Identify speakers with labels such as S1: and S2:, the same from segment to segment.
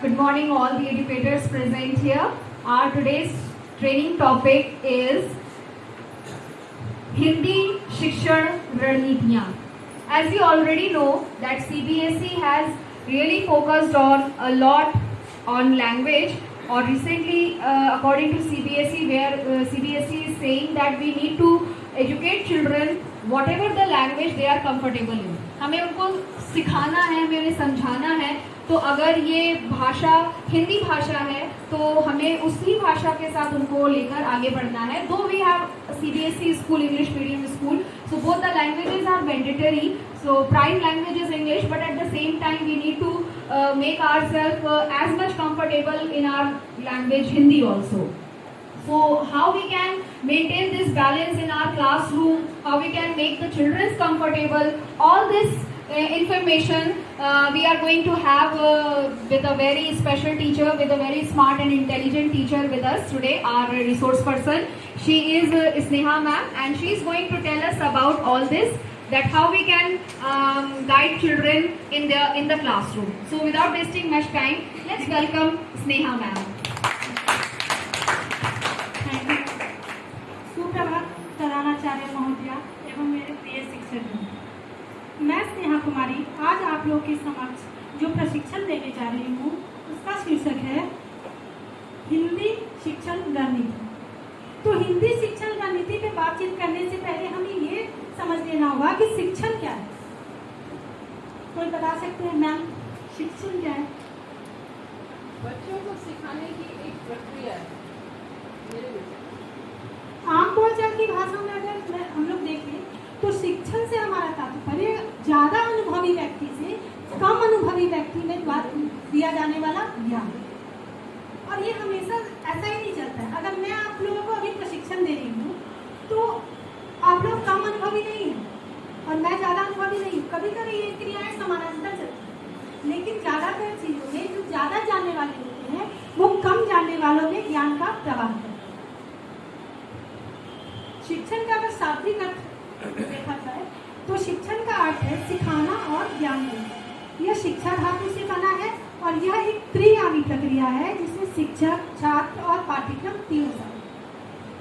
S1: Good morning, all the educators present here. Our today's training topic is Hindi Shikshan Ranitiyan. As you already know, that CBSE has really focused on a lot on language. Or recently, according to CBSE, where CBSE is saying that we need to educate children whatever the language they are comfortable in. हमें उनको सिखाना है, हमें उन्हें समझाना है. तो अगर ये भाषा हिंदी भाषा है तो हमें उसी भाषा के साथ उनको लेकर आगे बढ़ना है. दो we have CBSE school, English medium school, so both the languages are mandatory. So prime language is English, but at the same time we need to make ourselves as much comfortable in our language Hindi also. So how we can maintain this balance in our classroom, how we can make the children comfortable, all this information we are going to have with a very special teacher, with a very smart and intelligent teacher with us today, our resource person. She is Sneha ma'am, and she is going to tell us about all this, that how we can guide children in the classroom. So without wasting much time, let's welcome Sneha ma'am.
S2: Thank you. सुप्रभात प्रधानाचार्य महोदया एवं मेरे प्रिय शिक्षक. मैं स्नेहा कुमारी आज आप लोगों के समक्ष जो प्रशिक्षण देने जा रही हूँ उसका शीर्षक है हिंदी शिक्षण रणनीति. तो हिंदी शिक्षण रणनीति पे बातचीत करने से पहले हमें ये समझ लेना होगा कि शिक्षण क्या है. कोई बता सकते हैं मैम, शिक्षण क्या है?
S3: बच्चों को सिखाने की एक प्रक्रिया है.
S2: आम बोलचाल की भाषा में अगर हम लोग देखें तो शिक्षण से हमारा तात्पर्य ज्यादा अनुभवी व्यक्ति से कम अनुभवी व्यक्ति में दिया जाने वाला ज्ञान. और ये हमेशा ऐसा ही नहीं चलता है. अगर मैं आप लोगों को अभी प्रशिक्षण दे रही हूँ तो आप लोग कम अनुभवी नहीं हैं और मैं ज़्यादा अनुभवी नहीं हूँ. कभी कभी ये क्रियाएं समानांतर चलती हैं, लेकिन ज़्यादातर चीज़ों में जो ज़्यादा जानने वाले होते हैं वो कम जानने वालों में ज्ञान का प्रवाह है. शिक्षण का अगर शाब्दिक अर्थ देखा जाए तो शिक्षण का अर्थ है सिखाना और ज्ञान देना. यह शिक्षा धातु से बना है और यह एक त्रिआयामी प्रक्रिया है जिसमें शिक्षक, छात्र और पाठ्यक्रम तीनों शामिल.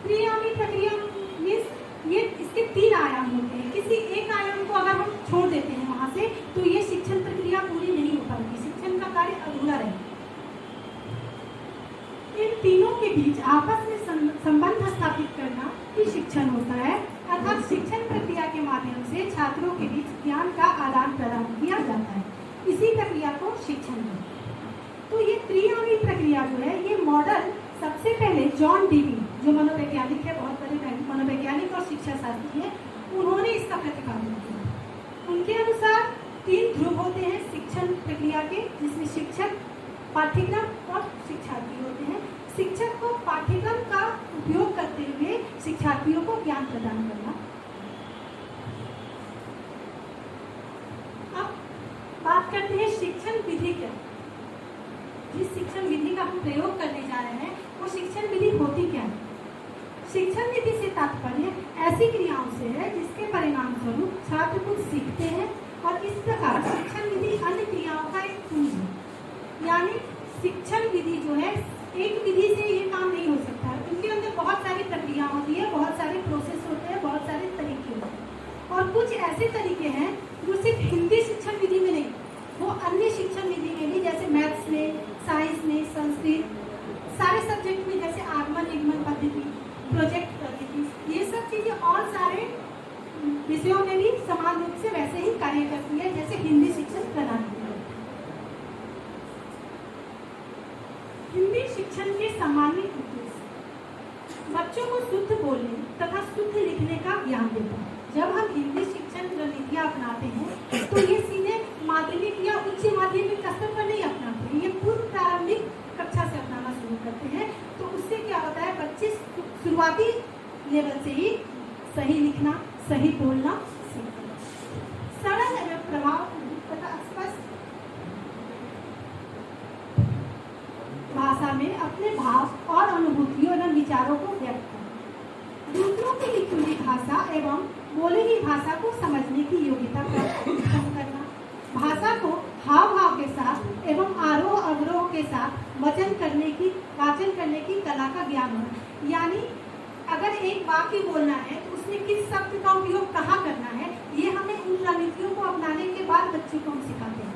S2: त्रिआयामी प्रक्रिया मीन्स ये इसके तीन आयाम होते हैं. किसी एक आयाम को अगर हम छोड़ देते हैं वहाँ से तो ये शिक्षण प्रक्रिया पूरी नहीं हो पाएगी, शिक्षण का कार्य अधूरा रहेगा. इन तीनों के बीच आपस में संबंध स्थापित करना ही शिक्षण होता है. अर्थात शिक्षण प्रक्रिया के माध्यम से छात्रों के बीच ज्ञान का आदान प्रदान किया जाता है. इसी प्रक्रिया को शिक्षण है. तो ये त्रिआयामी प्रक्रिया जो है ये मॉडल सबसे पहले जॉन डीवी जो मनोवैज्ञानिक है, बहुत बड़े मनोवैज्ञानिक और शिक्षा शास्त्री है, उन्होंने इसका प्रतिपादन किया. उनके अनुसार 3 ध्रुव होते हैं शिक्षण प्रक्रिया के, जिसमें शिक्षक, पाठ्यक्रम और शिक्षार्थी होते हैं. शिक्षक को पाठ्यक्रम का उपयोग करते हुए शिक्षार्थियों को ज्ञान प्रदान करना. अब बात करते हैं शिक्षण विधि क्या. जिस शिक्षण विधि का हम प्रयोग करने जा रहे हैं वो शिक्षण विधि होती क्या है. शिक्षण विधि से तात्पर्य ऐसी क्रियाओं से है जिसके परिणाम स्वरूप छात्र कुछ सीखते हैं और इस प्रकार शिक्षण विधि अन्य क्रियाओं का एक पुंज है. यानी शिक्षण विधि जो है एक विधि से ये काम नहीं हो सकता है. उनके अंदर बहुत सारी प्रक्रिया होती है, बहुत सारे प्रोसेस होते हैं, बहुत सारे तरीके होते हैं. और कुछ ऐसे तरीके हैं जो सिर्फ हिंदी शिक्षण विधि में नहीं, वो अन्य शिक्षण विधि में भी, जैसे मैथ्स में, साइंस में, संस्कृत, सारे सब्जेक्ट में, जैसे आगमन निगमन पद्धति, प्रोजेक्ट पद्धति, ये सब चीज़ें और सारे विषयों में भी समान रूप से वैसे ही कार्य करती है जैसे हिंदी शिक्षण प्रणाली. हिंदी शिक्षण के सामान्य उद्देश्य बच्चों को शुद्ध बोलने तथा शुद्ध लिखने का ज्ञान देता है. जब हम हिंदी शिक्षण रणनीतियाँ अपनाते हैं तो ये सीधे माध्यमिक या उच्च माध्यमिक स्तर पर नहीं अपनाते हैं, ये पूर्व प्रारंभिक कक्षा से अपनाना शुरू करते हैं. तो उससे क्या होता है, बच्चे शुरुआती लेवल से ही सही लिखना, सही बोलना सीखते हैं. सरल एवं प्रभाव तथा स्पष्ट भाषा में अपने भाव और अनुभूतियों एवं विचारों को व्यक्त करना. दूसरों की लिखी हुई भाषा एवं बोली हुई भाषा को समझने की योग्यता प्राप्त करना. भाषा को हाव भाव के साथ एवं आरोह अवरोह के के साथ वाचन करने की कला का ज्ञान होना। यानी अगर एक वाक्य बोलना है तो उसमें किस शब्द का उपयोग कहाँ करना है, ये हमें उन रणनीतियों को अपनाने के बाद बच्चों को हम सिखाते हैं।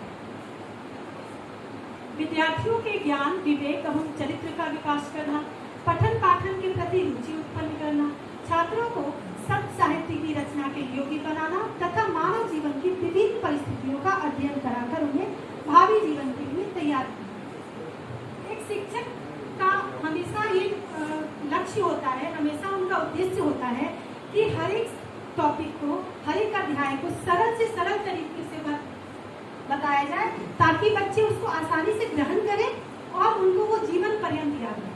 S2: विद्यार्थियों के ज्ञान, विवेक एवं चरित्र का विकास करना, पठन पाठन के प्रति रुचि उत्पन्न करना, छात्रों को शब्द साहित्य की रचना के योग्य बनाना तथा मानव जीवन की विभिन्न परिस्थितियों का अध्ययन कराकर उन्हें भावी जीवन के लिए तैयार करना। एक शिक्षक का हमेशा ये लक्ष्य होता है, हमेशा उनका उद्देश्य होता है कि हर एक टॉपिक को, हर एक अध्याय को सरल से सरल तरीके से बताया जाए ताकि बच्चे उसको आसानी से ग्रहण करें और उनको वो जीवन पर्यंत याद रहे।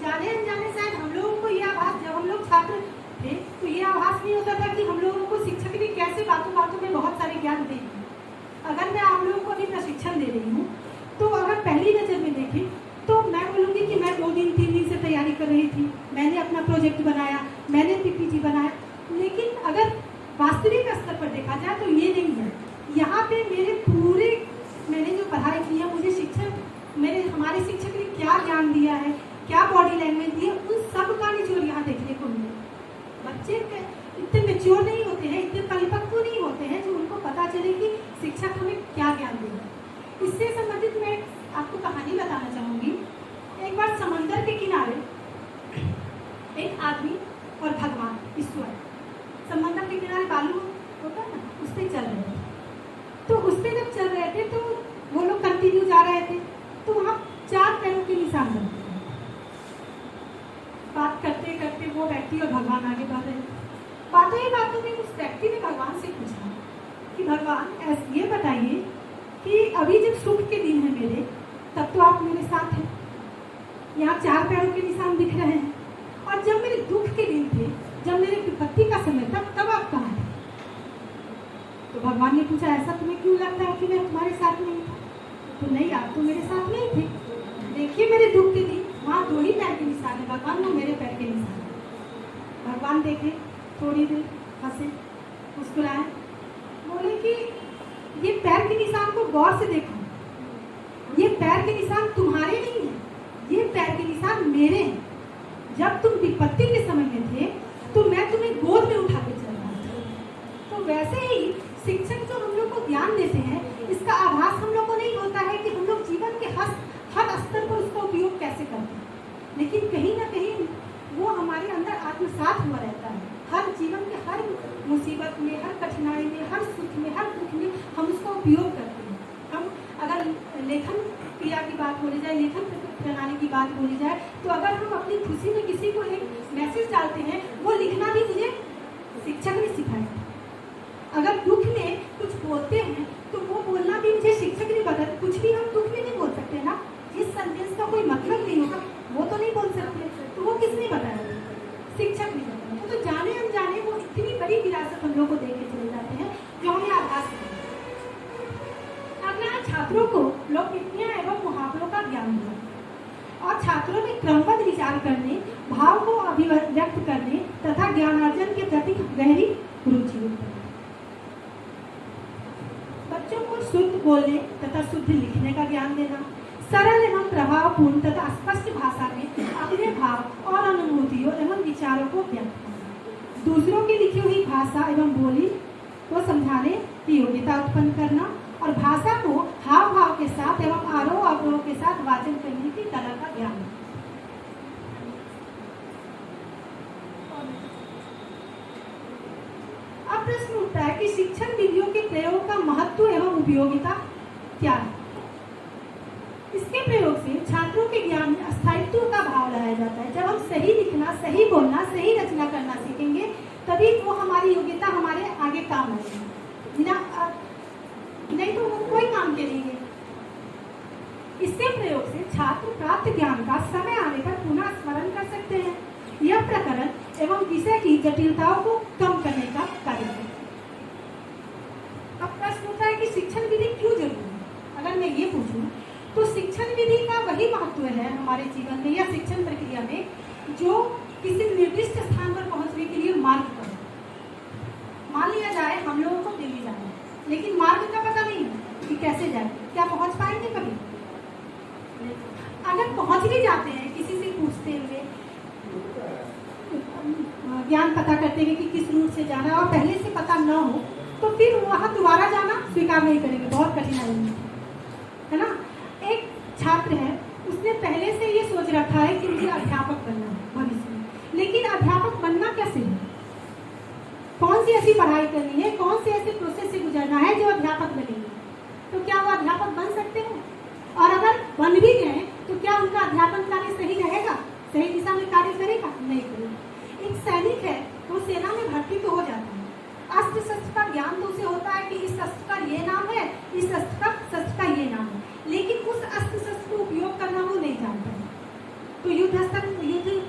S2: जाने अनजाने शायद हम लोगों को यह आभास, जब हम लोग छात्र थे तो ये आभास नहीं होता था कि हम लोगों को शिक्षक भी कैसे बातों बातों में बहुत सारे ज्ञान देंगे। अगर मैं आप लोगों को अभी प्रशिक्षण दे रही हूँ तो अगर पहली नज़र में देखें तो मैं बोलूँगी कि मैं 2 दिन 3 दिन से तैयारी कर रही थी, मैंने अपना प्रोजेक्ट बनाया, मैंने पीपीटी बनाया, लेकिन अगर वास्तविक स्तर पर देखा जाए तो ये नहीं है। यहाँ पे मैंने जो पढ़ाई की है, मुझे हमारे शिक्षक ने क्या ज्ञान दिया है, क्या बॉडी लैंग्वेज दी है, उन सब का निचोड़ यहाँ देखने को मिले। बच्चे इतने मेच्योर नहीं होते हैं, इतने परिपक्व नहीं होते हैं जो उनको पता चले कि शिक्षक हमें क्या ज्ञान दे रहा है। इससे संबंधित मैं आपको कहानी बताना चाहूँगी। एक बार समंदर के किनारे एक आदमी और भगवान ईश्वर समंदर के किनारे बालू होता है ना, उस पर चल रहे थे। तो उस पर जब चल रहे थे तो वो लोग कंटिन्यू जा रहे थे, तो वहाँ 4 पैरों के निशान बनते हैं। बात करते करते वो व्यक्ति और भगवान आगे बढ़ रहे थे। बातों में उस व्यक्ति ने भगवान से पूछा कि भगवान ये बताइए कि अभी जब सुख के दिन है मेरे, तब तो आप मेरे साथ हैं, यहाँ 4 पैरों के निशान दिख रहे हैं, और जब मेरे दुख के दिन थे, जब मेरे विपत्ति का समय था, तब आप कहाँ थे? तो भगवान ने पूछा ऐसा तुम्हें क्यों लगता है कि मैं तुम्हारे साथ नहीं था? तो नहीं, आप तो मेरे साथ नहीं थे। देखिए मेरे दुख के दिन वहाँ 2 ही पैर के निशान है भगवान, वो मेरे पैर के निशान है। भगवान देखे, थोड़ी देर हंसे, मुस्कुराए, बोले कि ये पैर के निशान को गौर से देखो, ये पैर के निशान तुम्हारे नहीं है, ये पैर के निशान मेरे हैं। जब तुम विपत्ति के समय में थे तो मैं तुम्हें गोद में उठा के चल रहा था। तो वैसे ही शिक्षक जो हम लोग को ज्ञान देते हैं, इसका आभास हम लोग को नहीं होता है कि हम लोग जीवन के हर स्तर पर उसका उपयोग कैसे करते हैं, लेकिन कहीं ना कहीं वो हमारे अंदर आत्मसात हुआ रहता है। हर जीवन के हर मुसीबत में, हर कठिनाई में, हर सुख में, हर दुख में हम उसका उपयोग करते हैं। हम अगर लेखन क्रिया की बात बोली जाए, लेखन प्रणाली की बात बोली जाए, तो अगर हम अपनी खुशी में किसी को एक मैसेज डालते हैं, वो लिखना भी मुझे शिक्षक ने सिखाया। अगर दुख में कुछ बोलते हैं तो वो बोलना भी मुझे शिक्षक ने बताया। कुछ भी हम दुख में नहीं बोल सकते ना, जिस सेंटेंस का कोई मतलब नहीं होगा वो तो नहीं बोल सकते, तो वो किसने बताया? शिक्षक ने बताया। तो जाने अनजाने वो इतनी बड़ी विरासत हम लोग को देके चले जाते हैं जो हमें आभास है। अगला, छात्रों को लोकनीतियाँ एवं मुहावरों का ज्ञान दिया और छात्रों में क्रमबद्ध विचार करने, भाव को अभिव्यक्त करने तथा ज्ञानार्जन के प्रति गहरी रुचि उत्पन्न। बच्चों को शुद्ध बोलने तथा शुद्ध लिखने का ज्ञान देना, सरल एवं प्रभावपूर्ण तथा स्पष्ट भाषा में अपने भाव और अनुभूतियों एवं विचारों को व्यक्त करना, दूसरों की लिखी हुई भाषा एवं बोली को समझाने की योग्यता उत्पन्न करना और भाषा को हाव भाव के साथ एवं आरोह अवरोह के साथ वाचन करने की कला का ज्ञान। अब प्रश्न उठता है कि शिक्षण विधियों के प्रयोग का महत्व एवं उपयोगिता क्या है? इसके प्रयोग से छात्रों के ज्ञान में स्थायित्व का भाव लाया जाता है। जब हम सही लिखना, सही बोलना, सही रचना करना सीखेंगे, तभी वो हमारी योग्यता हमारे आगे काम आएगी, नहीं तो वो कोई काम के नहीं है। इसके प्रयोग से छात्र प्राप्त ज्ञान का समय आने पर पुनः स्मरण कर सकते हैं। यह प्रकरण एवं विषय की जटिलताओं को कम करने का कार्य है। अब प्रश्न होता है कि शिक्षण विधि क्यों जरूरी है? अगर मैं ये पूछूं तो शिक्षण विधि का वही महत्व है हमारे जीवन में या शिक्षण प्रक्रिया में, जो किसी निर्दिष्ट स्थान पर पहुंचने के लिए मार्ग पर। मान लिया जाए हम लोगों को दिल्ली जाना है, लेकिन मार्ग का पता नहीं है कि कैसे जाए, क्या पहुंच पाएंगे कभी? अगर पहुंच भी जाते हैं किसी से पूछते हुए, ज्ञान पता करते हुए कि किस रूट से जाना है और पहले से पता न हो, तो फिर वहाँ दोबारा जाना स्वीकार नहीं करेंगे, बहुत कठिनाई होगी, है ना। एक छात्र है, उसने पहले से ये सोच रखा है कि मुझे अध्यापक बनना है भविष्य में, लेकिन अध्यापक बनना कैसे है, कौन सी ऐसी पढ़ाई करनी है, कौन से ऐसे प्रोसेस से गुजरना है जो अध्यापक बनेंगे, तो क्या वो अध्यापक बन सकते हैं? और अगर बन भी गए तो क्या उनका अध्यापन कार्य सही रहेगा, सही दिशा में कार्य करेगा? नहीं करेगा। एक सैनिक है, वो सेना में भर्ती तो हो जाता है, अस्त्र शस्त्र का ज्ञान तो उसे होता है कि इस शस्त्र का ये नाम है, इस शस्त्र का ये नाम है, लेकिन उस अस्त्र शस्त्र को उपयोग करना वो नहीं जानता है, तो युद्ध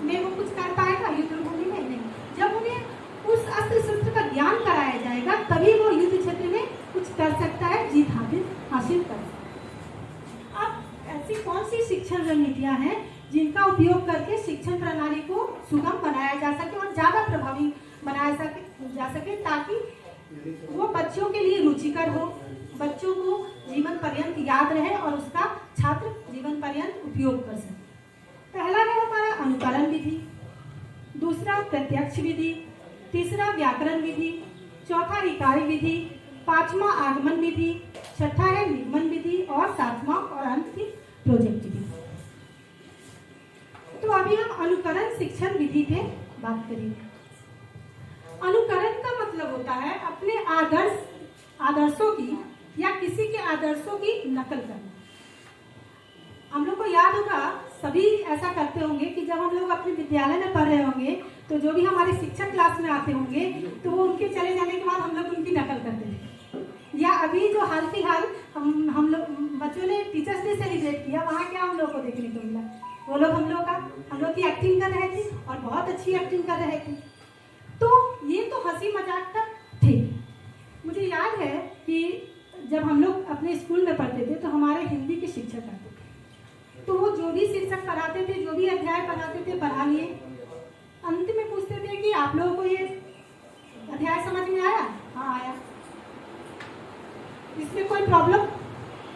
S2: में वो कुछ कर पाएगा? युद्ध भूमि में नहीं। जब उन्हें उस अस्त्र शस्त्र का ज्ञान कराया जाएगा तभी वो युद्ध क्षेत्र में कुछ कर सकता है, जीत हासिल कर सकता है। अब ऐसी कौन सी शिक्षण रणनीतियां हैं जिनका उपयोग करके शिक्षण प्रणाली को सुगम बनाया जा सके और ज्यादा प्रभावी बनाया जा सके, ताकि वो बच्चों के लिए रुचिकर हो, बच्चों को जीवन पर्यंत याद रहे और उसका छात्र जीवन पर्यंत उपयोग कर सके। पहला है हमारा अनुकरण विधि, दूसरा प्रत्यक्ष विधि, तीसरा व्याकरण विधि, चौथा इकाई विधि, पांचवा आगमन विधि, छठा है निगमन विधि और सातवां और अंत की प्रोजेक्ट विधि। तो अभी हम अनुकरण शिक्षण विधि पे बात करेंगे। अनुकरण का मतलब होता है अपने आदर्शों की या किसी के आदर्शों की नकल करना। हम लोग को याद होगा, सभी ऐसा करते होंगे कि जब हम लोग अपने विद्यालय में पढ़ रहे होंगे तो जो भी हमारे शिक्षक क्लास में आते होंगे तो वो उनके चले जाने के बाद हम लोग उनकी नकल करते थे। या अभी जो हाल फिलहाल हम लोग बच्चों ने टीचर्स डे सेलिब्रेट किया, वहाँ क्या हम लोग को देखने को मिला, वो लोग हम लोग की एक्टिंग कर रहे थे और बहुत अच्छी एक्टिंग कर रहे थे। तो ये तो हंसी मजाक का थे। मुझे याद है कि जब हम लोग अपने स्कूल में पढ़ते थे तो हमारे हिंदी के शिक्षक आते थे, तो वो जो भी शिक्षक पढ़ाते थे, जो भी अध्याय पढ़ाते थे, पढ़ा लिए, अंत में पूछते थे कि आप लोगों को ये अध्याय समझ में आया? हाँ आया। इसमें कोई प्रॉब्लम?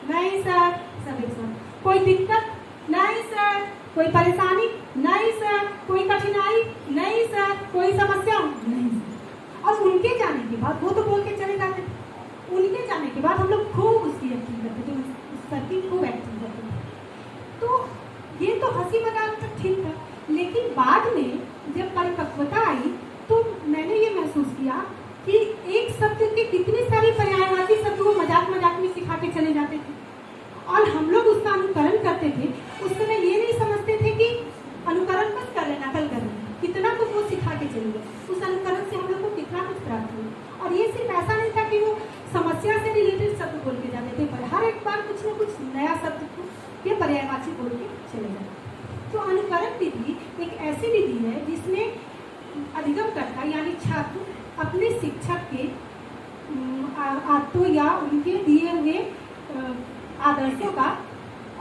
S2: नहीं सर। सब एक साथ। कोई दिक्कत? नहीं सर। कोई परेशानी? नहीं सर। कोई कठिनाई? नहीं सर। कोई समस्या? नहीं सर। और उनके जाने के बाद वो तो बोल के चले जाते थे, उनके जाने के बाद हम लोग खूब उसकी एक्टिंग करते थे, उस सर की खूब एक्टिंग करते थे। तो ये तो हंसी मजाक तक ठीक था, लेकिन बाद में जब परिपक्वता आई तो मैंने ये महसूस किया कि एक शब्द के कितने सारे पर्यायवाची शब्द वो मजाक मजाक में सिखा के चले जाते थे और हम लोग उसका अनुकरण करते थे। उस समय ये नहीं समझते थे कि अनुकरण बस कर रहे, नकल कर रहे, कितना कुछ वो सिखा के चले गए। उस अनुकरण से हम लोग को कितना कुछ प्राप्त हुआ। और ये सिर्फ ऐसा नहीं था कि वो समस्या से रिलेटेड शब्द बोल के जाते थे, पर हर एक बार कुछ न कुछ नया शब्द को ये पर्यायवाची बोल के चले जाते। तो अनुकरण विधि एक ऐसी विधि है जिसमें अधिगमकर्ता यानी छात्र अपने शिक्षक के आदतों या उनके दिए हुए आदर्शों का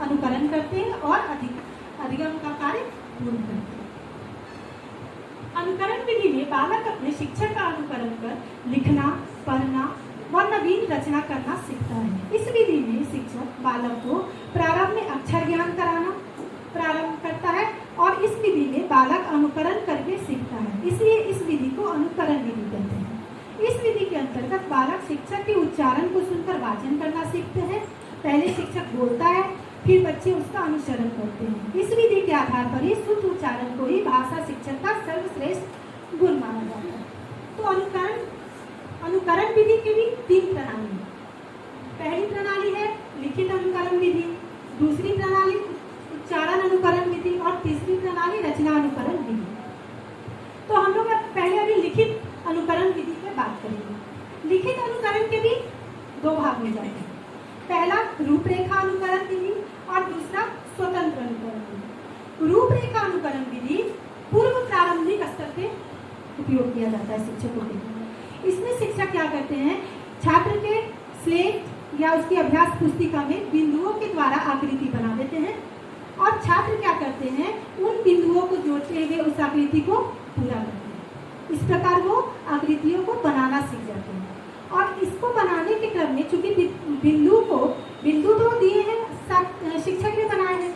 S2: अनुकरण करते हैं और अधिगम का कार्य पूर्ण करते हैं। अनुकरण विधि में बालक अपने शिक्षक का अनुकरण कर लिखना, पढ़ना व नवीन रचना करना सीखता है। इस विधि में शिक्षक बालक को प्रारंभ में अक्षर ज्ञान कराना प्रारंभ करता है और इस विधि में बालक अनुकरण करके सीखता है, इसलिए इस विधि को अनुकरण विधि कहते हैं। इस विधि के अंतर्गत बालक शिक्षक के उच्चारण को सुनकर वाचन करना सीखते हैं। पहले शिक्षक बोलता है, फिर बच्चे उसका अनुसरण करते हैं। इस विधि के आधार पर ही शुद्ध उच्चारण को ही भाषा शिक्षक का सर्वश्रेष्ठ गुण माना जाता है। तो अनुकरण विधि की भी 3 प्रणाली है। पहली प्रणाली है लिखित अनुकरण विधि, दूसरी प्रणाली उच्चारण अनुकरण विधि और तीसरी प्रणाली रचना अनुकरण विधि। तो हम लोग पहले अभी लिखित अनुकरण विधि पर बात करेंगे। लिखित अनुकरण के भी 2 भाग हो जाते हैं। पहला रूपरेखा अनुकरण विधि और दूसरा स्वतंत्र अनुकरण विधि। रूपरेखा अनुकरण विधि पूर्व प्रारंभिक स्तर पे उपयोग किया जाता है शिक्षकों के लिए। इसमें शिक्षक क्या करते हैं, छात्र के स्लेट या उसकी अभ्यास पुस्तिका में बिंदुओं के द्वारा आकृति बना देते हैं और छात्र क्या करते हैं, उन बिंदुओं को जोड़ते हुए उस आकृति को पूरा करते हैं। इस प्रकार वो आकृतियों को बनाना सीख जाते हैं। और इसको बनाने के क्रम में चूंकि बिंदु तो दिए हैं शिक्षक ने बनाए हैं,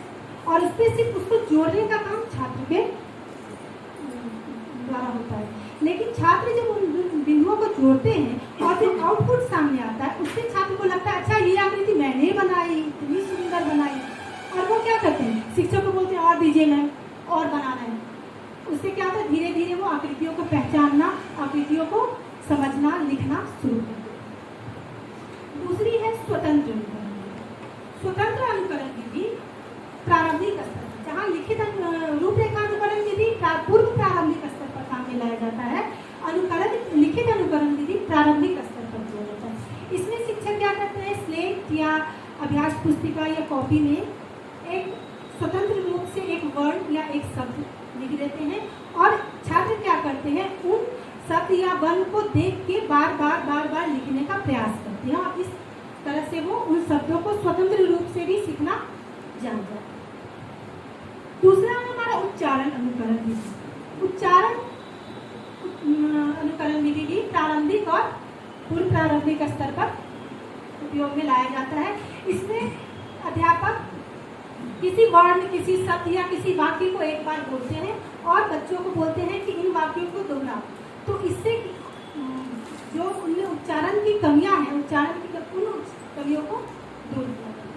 S2: आउटपुट सामने आता है, उससे छात्र को लगता है अच्छा ये आकृति मैंने बनाई, इतनी सुंदर बनाई, और वो क्या करते हैं, शिक्षक को बोलते हैं और दीजिए मैम, और बनाना है। उससे क्या होता है, धीरे धीरे वो आकृतियों को पहचानना, आकृतियों को समझना, लिखना शुरू करते हैं। दूसरी है स्वतंत्र अनुकरण विधि। स्वतंत्र अनुकरण विधि प्रारंभिक स्तर, जहाँ लिखित रूपरेखा अनुकरण विधि पूर्व प्रारंभिक स्तर पर काम में लाया जाता है, लिखित अनुकरण विधि प्रारंभिक स्तर पर किया जाता है। इसमें शिक्षक क्या करते हैं, स्लेट या अभ्यास पुस्तिका या कॉपी में एक स्वतंत्र रूप से एक वर्ड या एक शब्द लिख देते हैं, और छात्र क्या करते हैं, उन शब्द या वर्ण को देख के बार बार लिखने का प्रयास करते हैं, और इस तरह से वो उन शब्दों को स्वतंत्र रूप से भी सीखना जान जाता है। दूसरा है हमारा उच्चारण अनुकरण विधि। उच्चारण अनुकरण विधि भी प्रारंभिक और पूर्व प्रारंभिक स्तर पर उपयोग में लाया जाता है। इसमें अध्यापक किसी वर्ण, किसी शब्द या किसी वाक्य को एक बार बोलते हैं और बच्चों को बोलते हैं कि इन वाक्यों को दोहराओ, तो इससे जो उनमें उच्चारण की कमियां हैं, उच्चारण की उन कमियों को दूर किया जाता है।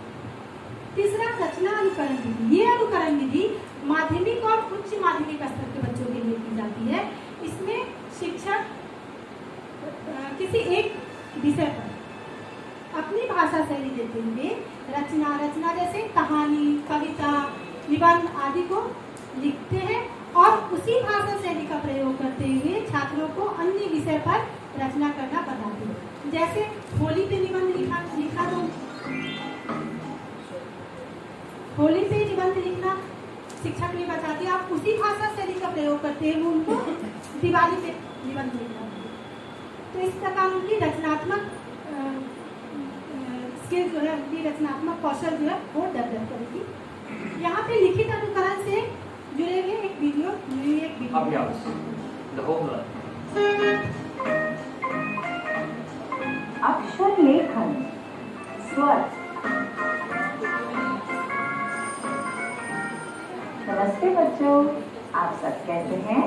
S2: तीसरा रचना अनुकरण विधि। ये अनुकरण विधि माध्यमिक और उच्च माध्यमिक स्तर के बच्चों के लिए की जाती है। इसमें शिक्षक किसी एक विषय पर अपनी भाषा शैली देते हुए रचना जैसे कहानी, कविता, निबंध आदि को लिखते हैं, और उसी भाषा शैली का प्रयोग करते हुए छात्रों को अन्य विषय पर रचना करना बताते हैं। जैसे होली पे निबंध लिखा तो होली पे निबंध लिखना शिक्षक ने बता दिया, आप उसी भाषा शैली का प्रयोग करते हैं उनको दिवाली पे निबंध लिखना। तो इस प्रकार उनकी रचनात्मक स्किल जो है, उनकी रचनात्मक कौशल जो है वो डेवलप करेगी। यहाँ पे लिखित अनुकरण से जुड़े हुए एक वीडियो
S4: अक्षर लेखन, स्वर। नमस्ते बच्चों, आप सब कैसे हैं?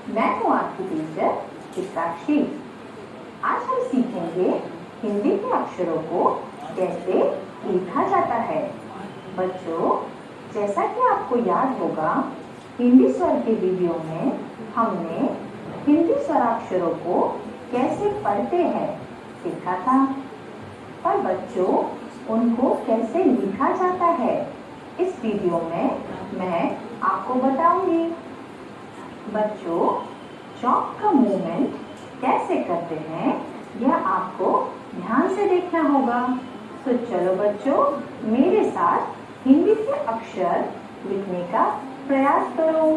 S4: मैं हूँ आपकी टीचर चित्राक्षी। आज हम सीखेंगे हिंदी के अक्षरों को कैसे लिखा जाता है। बच्चों, जैसा कि आपको याद होगा, हिंदी स्वर के वीडियो में हमने हिंदी स्वराक्षरों को कैसे पढ़ते हैं सीखा था, पर बच्चों उनको कैसे लिखा जाता है इस वीडियो में मैं आपको बताऊंगी। बच्चों, चौक का मूवमेंट कैसे करते हैं यह आपको ध्यान से देखना होगा। तो चलो बच्चों, मेरे साथ हिंदी के अक्षर लिखने का प्रयास करो।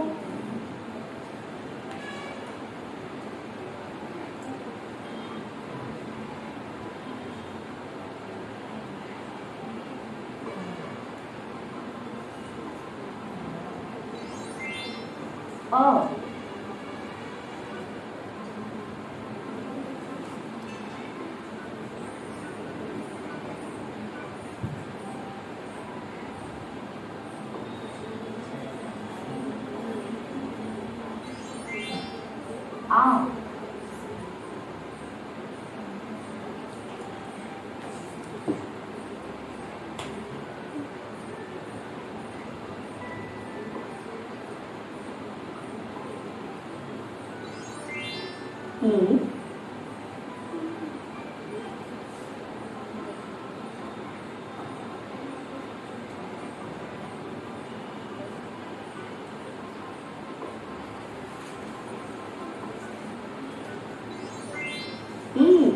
S4: अ, आ, ई, ई,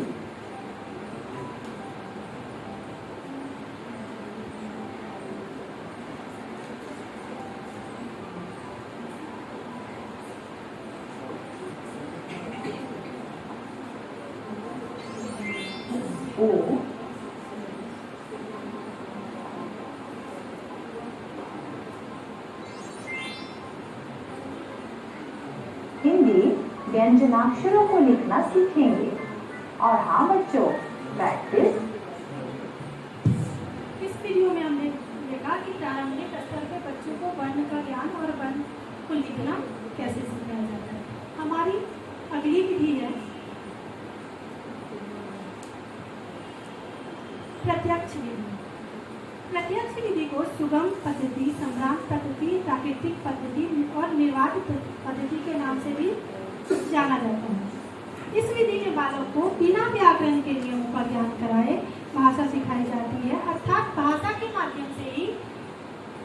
S4: ओ, हिंदी व्यंजनाक्षरों को लिखना सीखेंगे। और हाँ बच्चों, प्रैक्टिस।
S2: इस वीडियो में हमने देखा कि प्रारंभिक स्तर के बच्चों को वर्ण का ज्ञान और वर्ण को लिखना कैसे सिखाया जाता है। हमारी अगली विधि है प्रत्यक्ष विधि को सुगम पद्धति, सम्राट पद्धति, प्राकृतिक पद्धति और निर्वाध पद्धति के नाम से भी जाना जाता है। इस विधि में बालक को बिना व्याकरण के नियमों का ज्ञान कराए भाषा सिखाई जाती है, अर्थात भाषा के माध्यम से ही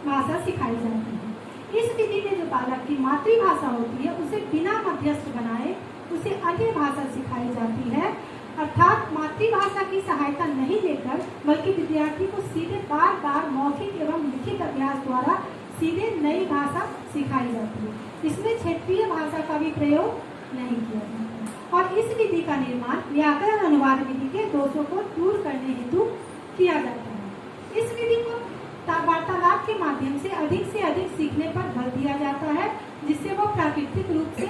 S2: भाषा सिखाई जाती है। इस विधि में जो बालक की मातृभाषा होती है उसे बिना मध्यस्थ बनाए उसे अन्य भाषा सिखाई जाती है, अर्थात मातृभाषा की सहायता नहीं लेकर बल्कि विद्यार्थी को सीधे बार बार मौखिक एवं लिखित अभ्यास द्वारा सीधे नई भाषा सिखाई जाती है। इसमें क्षेत्रीय भाषा का भी प्रयोग नहीं किया जाता और इस विधि का निर्माण व्याकरण अनुवाद विधि के दोषों को दूर करने हेतु किया जाता है। इस विधि को वार्तालाप के माध्यम से अधिक सीखने पर बल दिया जाता है, जिससे वो प्राकृतिक रूप से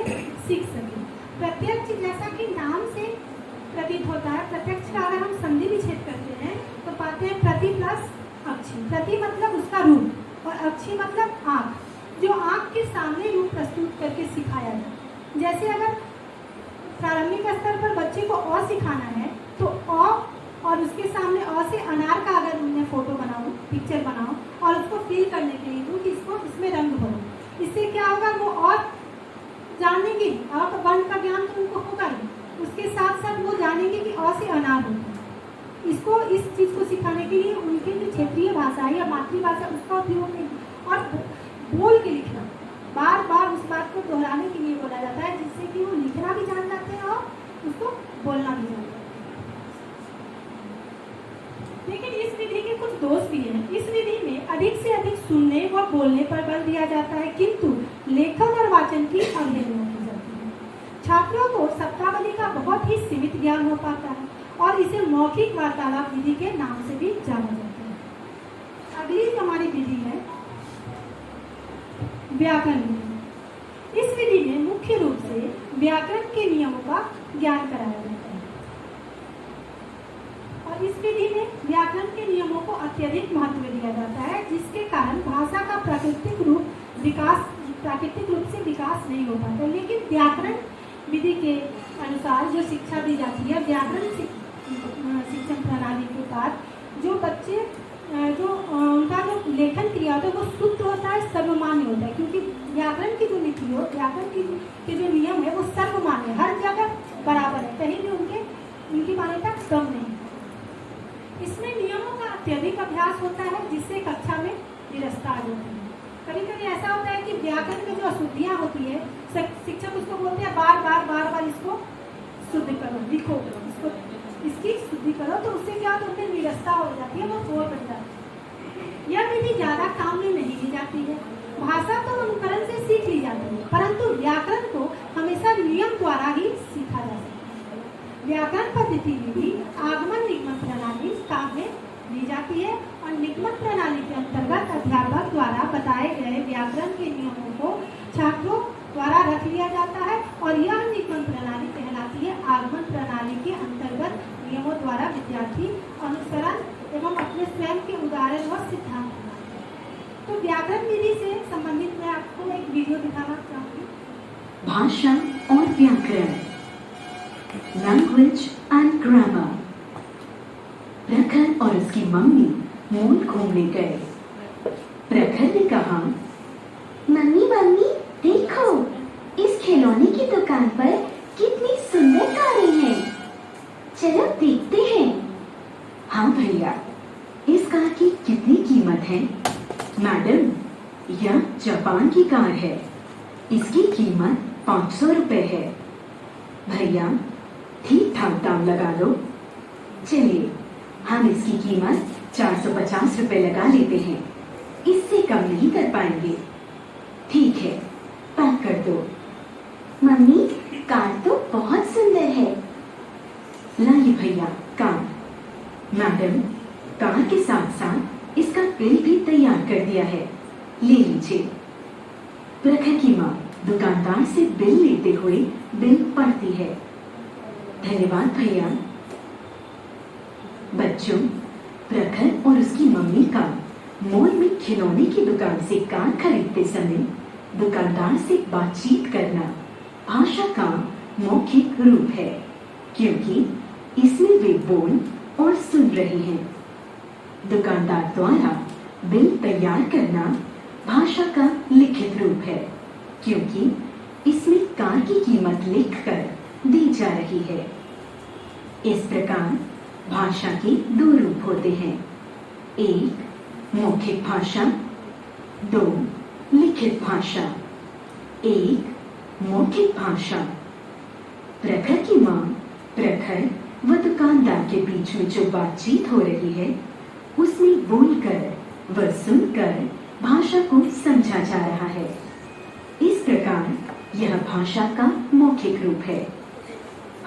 S2: सीख सके। प्रत्यक्ष, जैसा कि नाम से प्रतीत होता है, प्रत्यक्ष का अगर हम संधि विच्छेद करते हैं तो पाते हैं प्रति प्लस अक्षी। प्रति मतलब उसका रूप और अक्षी मतलब आँख, जो आँख के सामने रूप प्रस्तुत करके सिखाया जाए। जैसे अगर प्रारंभिक स्तर पर बच्चे को अ सिखाना है तो अ और उसके सामने अ से अनार का अगर उन्हें फोटो बनाओ, पिक्चर बनाओ और उसको फिल करने के लिए तो इसको इसमें रंग भरो। इससे क्या होगा, वो और जानेंगे, अ का वर्ण का ज्ञान तो उनको होगा ही, उसके साथ साथ वो जानेंगे कि अ से अनार होता है। इसको, इस चीज़ को सिखाने के लिए उनके जो क्षेत्रीय भाषा है या मातृभाषा उसका उपयोग नहीं और बोल के लिखना, बार बार उस बात को दोहराने के लिए बोला जाता है, जिससे कि वो लिखना भी जान जाते हैं और उसको बोलना भी जान जाते हैं। लेकिन इस विधि के कुछ दोष भी हैं। इस विधि में अधिक से अधिक सुनने व बोलने पर बल दिया जाता है, किंतु लेखन और वाचन की अवहेलना की जाती है। छात्रों को शब्दावली का बहुत ही सीमित ज्ञान हो पाता है और इसे मौखिक वार्तालाप विधि के नाम से भी जाना जाता है। अगली हमारी विधि है व्याकरण विधि। इस विधि में मुख्य रूप से व्याकरण के नियमों का ज्ञान कराया जाता है और इस विधि में व्याकरण के नियमों को अत्यधिक महत्व दिया जाता है, जिसके कारण भाषा का प्राकृतिक रूप से विकास नहीं हो पाता। लेकिन व्याकरण विधि के अनुसार जो शिक्षा दी जाती है, व्याकरण शिक्षण प्रणाली के बाद जो बच्चे उनका जो लेखन क्रिया होता है वो शुद्ध होता है, सर्वमान्य होता है, क्योंकि व्याकरण की जो नीति हो, व्याकरण के जो नियम है वो सर्वमान्य, हर जगह बराबर है, कहीं भी उनकी मान्यता कम नहीं। इसमें नियमों का अत्यधिक अभ्यास होता है, जिससे कक्षा में निरस्ता आ जाती है। कभी कभी ऐसा होता है कि व्याकरण में जो अशुद्धियाँ होती है, शिक्षक उसको बोलते हैं बार बार इसको शुद्ध करो, लिखो, इसकी शुद्धि करो, तो उससे क्या होता है, निरस्ता हो जाती है, वो बोर बन जाती है। यह विधि ज्यादा काम में नहीं ली जाती है। भाषा तो अनुकरण से सीख ली जाती है, परंतु व्याकरण को हमेशा नियम द्वारा ही सीखा जा सकता है। व्याकरण पद्धति में भी आगमन निगमन प्रणाली काम में ली जाती है और निगमन प्रणाली के अंतर्गत अध्यापक द्वारा बताए गए व्याकरण के नियमों को छात्रों द्वारा रख लिया जाता है और यह निगमन प्रणाली कहलाती है। आगमन प्रणाली के अंतर्गत नियमों द्वारा विद्यार्थी अनुसरण एवं अपने स्वयं के उदाहरण व सिद्धांत बनाते हैं। तो व्याकरण विधि से संबंधित मैं आपको एक वीडियो दिखाना चाहूँगी।
S5: भाषा और व्याकरण, लैंग्वेज एंड ग्रामर। प्रखर और उसकी मम्मी मॉल घूमने गए। प्रखर ने कहा,
S6: मम्मी देखो, इस खिलौने की दुकान पर कितनी सुंदर कारें हैं, चलो देखते हैं।
S5: हाँ भैया, इस कार की कितनी कीमत है? मैडम, यह जापान की कार है, इसकी कीमत 500 रुपए है। भैया, ठीक ठाक दाम लगा लो। चलिए, हम इसकी कीमत 450 रुपए लगा लेते हैं, इससे कम नहीं कर पाएंगे। ठीक है, पैक कर दो।
S6: मम्मी, कार तो बहुत सुंदर है।
S5: लाइए भैया कार। मैडम, कार के साथ साथ इसका बिल भी तैयार कर दिया है, ले लीजिए। प्रखर की माँ दुकानदार से बिल लेते हुए बिल पढ़ती है। धन्यवाद भैया। बच्चों, प्रखर और उसकी मम्मी का मॉल में खिलौने की दुकान से कार खरीदते समय दुकानदार से बातचीत करना भाषा का मौखिक रूप है, क्योंकि इसमें वे बोल और सुन रहे हैं। दुकानदार द्वारा बिल तैयार करना भाषा का लिखित रूप है, क्योंकि इसमें कार की कीमत लिखकर दी जा रही है। इस प्रकार भाषा के दो रूप होते हैं, एक मौखिक भाषा, दो लिखित भाषा। एक मौखिक भाषा, प्रखर की मांग, प्रखर व दुकानदार के बीच में जो बातचीत हो रही है उसमें बोलकर व सुनकर भाषा को समझा जा रहा है। इस प्रकार यह भाषा का मौखिक रूप है।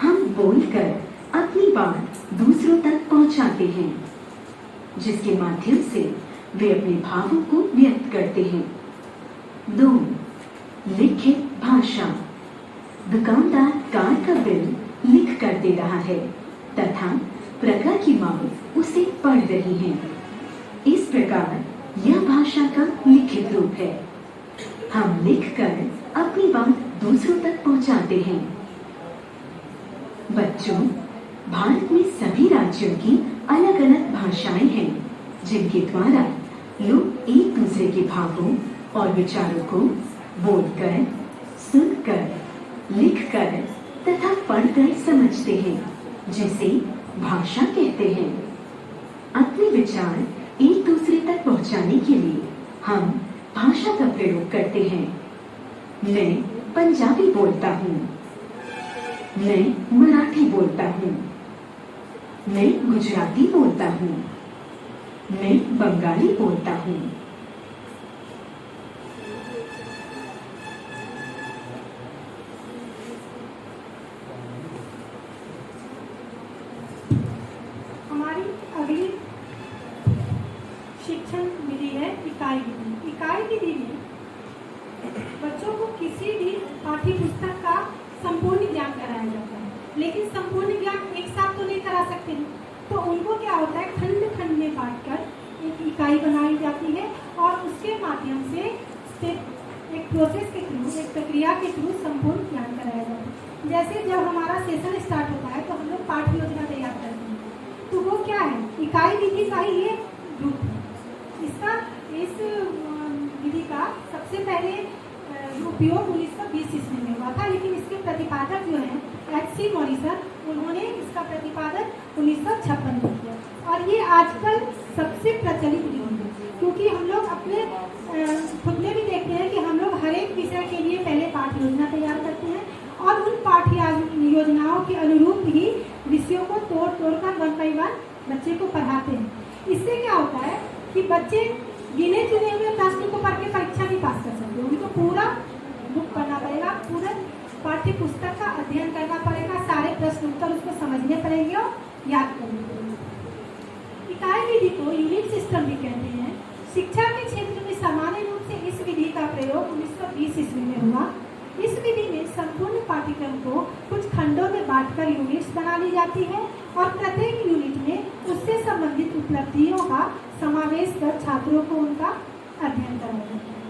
S5: हम बोलकर अपनी बात दूसरों तक पहुंचाते हैं, जिसके माध्यम से वे अपने भावों को व्यक्त करते हैं। दो लिखित भाषा, दुकानदार कार का बिल लिख कर दे रहा है तथा प्रखर की मांग उसे पढ़ रही है। इस प्रकार यह भाषा का लिखित रूप है। हम लिखकर अपनी बात दूसरों तक पहुंचाते हैं। बच्चों, भारत में सभी राज्यों की अलग अलग भाषाएं हैं, जिनके द्वारा लोग एक दूसरे के भावों और विचारों को बोलकर, सुनकर, लिखकर तथा पढ़कर समझते हैं, जिसे भाषा कहते हैं। अपने विचार एक दूसरे तक पहुंचाने के लिए हम भाषा का प्रयोग करते हैं। मैं पंजाबी बोलता हूँ, मैं मराठी बोलता हूँ, मैं गुजराती बोलता हूँ, मैं बंगाली बोलता हूँ।
S2: हमारी अगली शिक्षण विधि है इकाई विधि। इकाई विधि में बच्चों को किसी भी पाठ्य पुस्तक का संपूर्ण ज्ञान कराया जाता है, लेकिन संपूर्ण ज्ञान एक साथ तो नहीं करा सकते हैं, तो उनको क्या होता है, खंड खंड में बांटकर एक इकाई बनाई जाती है और उसके माध्यम से एक प्रोसेस के थ्रू, एक प्रक्रिया के थ्रू संपूर्ण ज्ञान कराया जाता है। जैसे जब हमारा सेशन स्टार्ट होता है तो हम लोग पाठ्य योजना तैयार करते हैं, तो वो क्या है, इकाई विधि का ही ये रूप है। इस विधि का सबसे पहले उपयोग 1920 ईस्वी में हुआ था, लेकिन इसके प्रतिपादक जो हैं H.C. मॉरिसन, उन्होंने इसका प्रतिपादन 1956 में किया और ये आजकल सबसे प्रचलित विधि है, क्योंकि हम लोग अपने खुद में भी देखते हैं कि हम लोग हर एक विषय के लिए पहले पाठ्य योजना तैयार करते हैं और उन पाठ्य योजनाओं के अनुरूप ही विषयों को तोड़ कर 1 by 1 बच्चे को पढ़ाते हैं। इससे क्या होता है कि बच्चे गिने चुने हुए प्रश्न को पढ़ के परीक्षा नहीं पास कर सकते, उनको पूरा बुक पढ़ना पड़ेगा, पूरा पाठ्य पुस्तक का अध्ययन करना पड़ेगा, सारे प्रश्न उत्तर उसको समझने पड़ेंगे और याद करने पड़ेंगे। इकाई विधि को यूनिट सिस्टम भी कहते हैं। शिक्षा के क्षेत्र में सामान्य रूप से इस विधि का प्रयोग 1920 ईस्वी में हुआ। इस विधि में संपूर्ण पाठ्यक्रम को कुछ खंडों में बांटकर यूनिट्स बना ली जाती है और प्रत्येक यूनिट में उससे संबंधित उपलब्धियों का समावेश कर छात्रों को उनका अध्ययन कराया जाता है।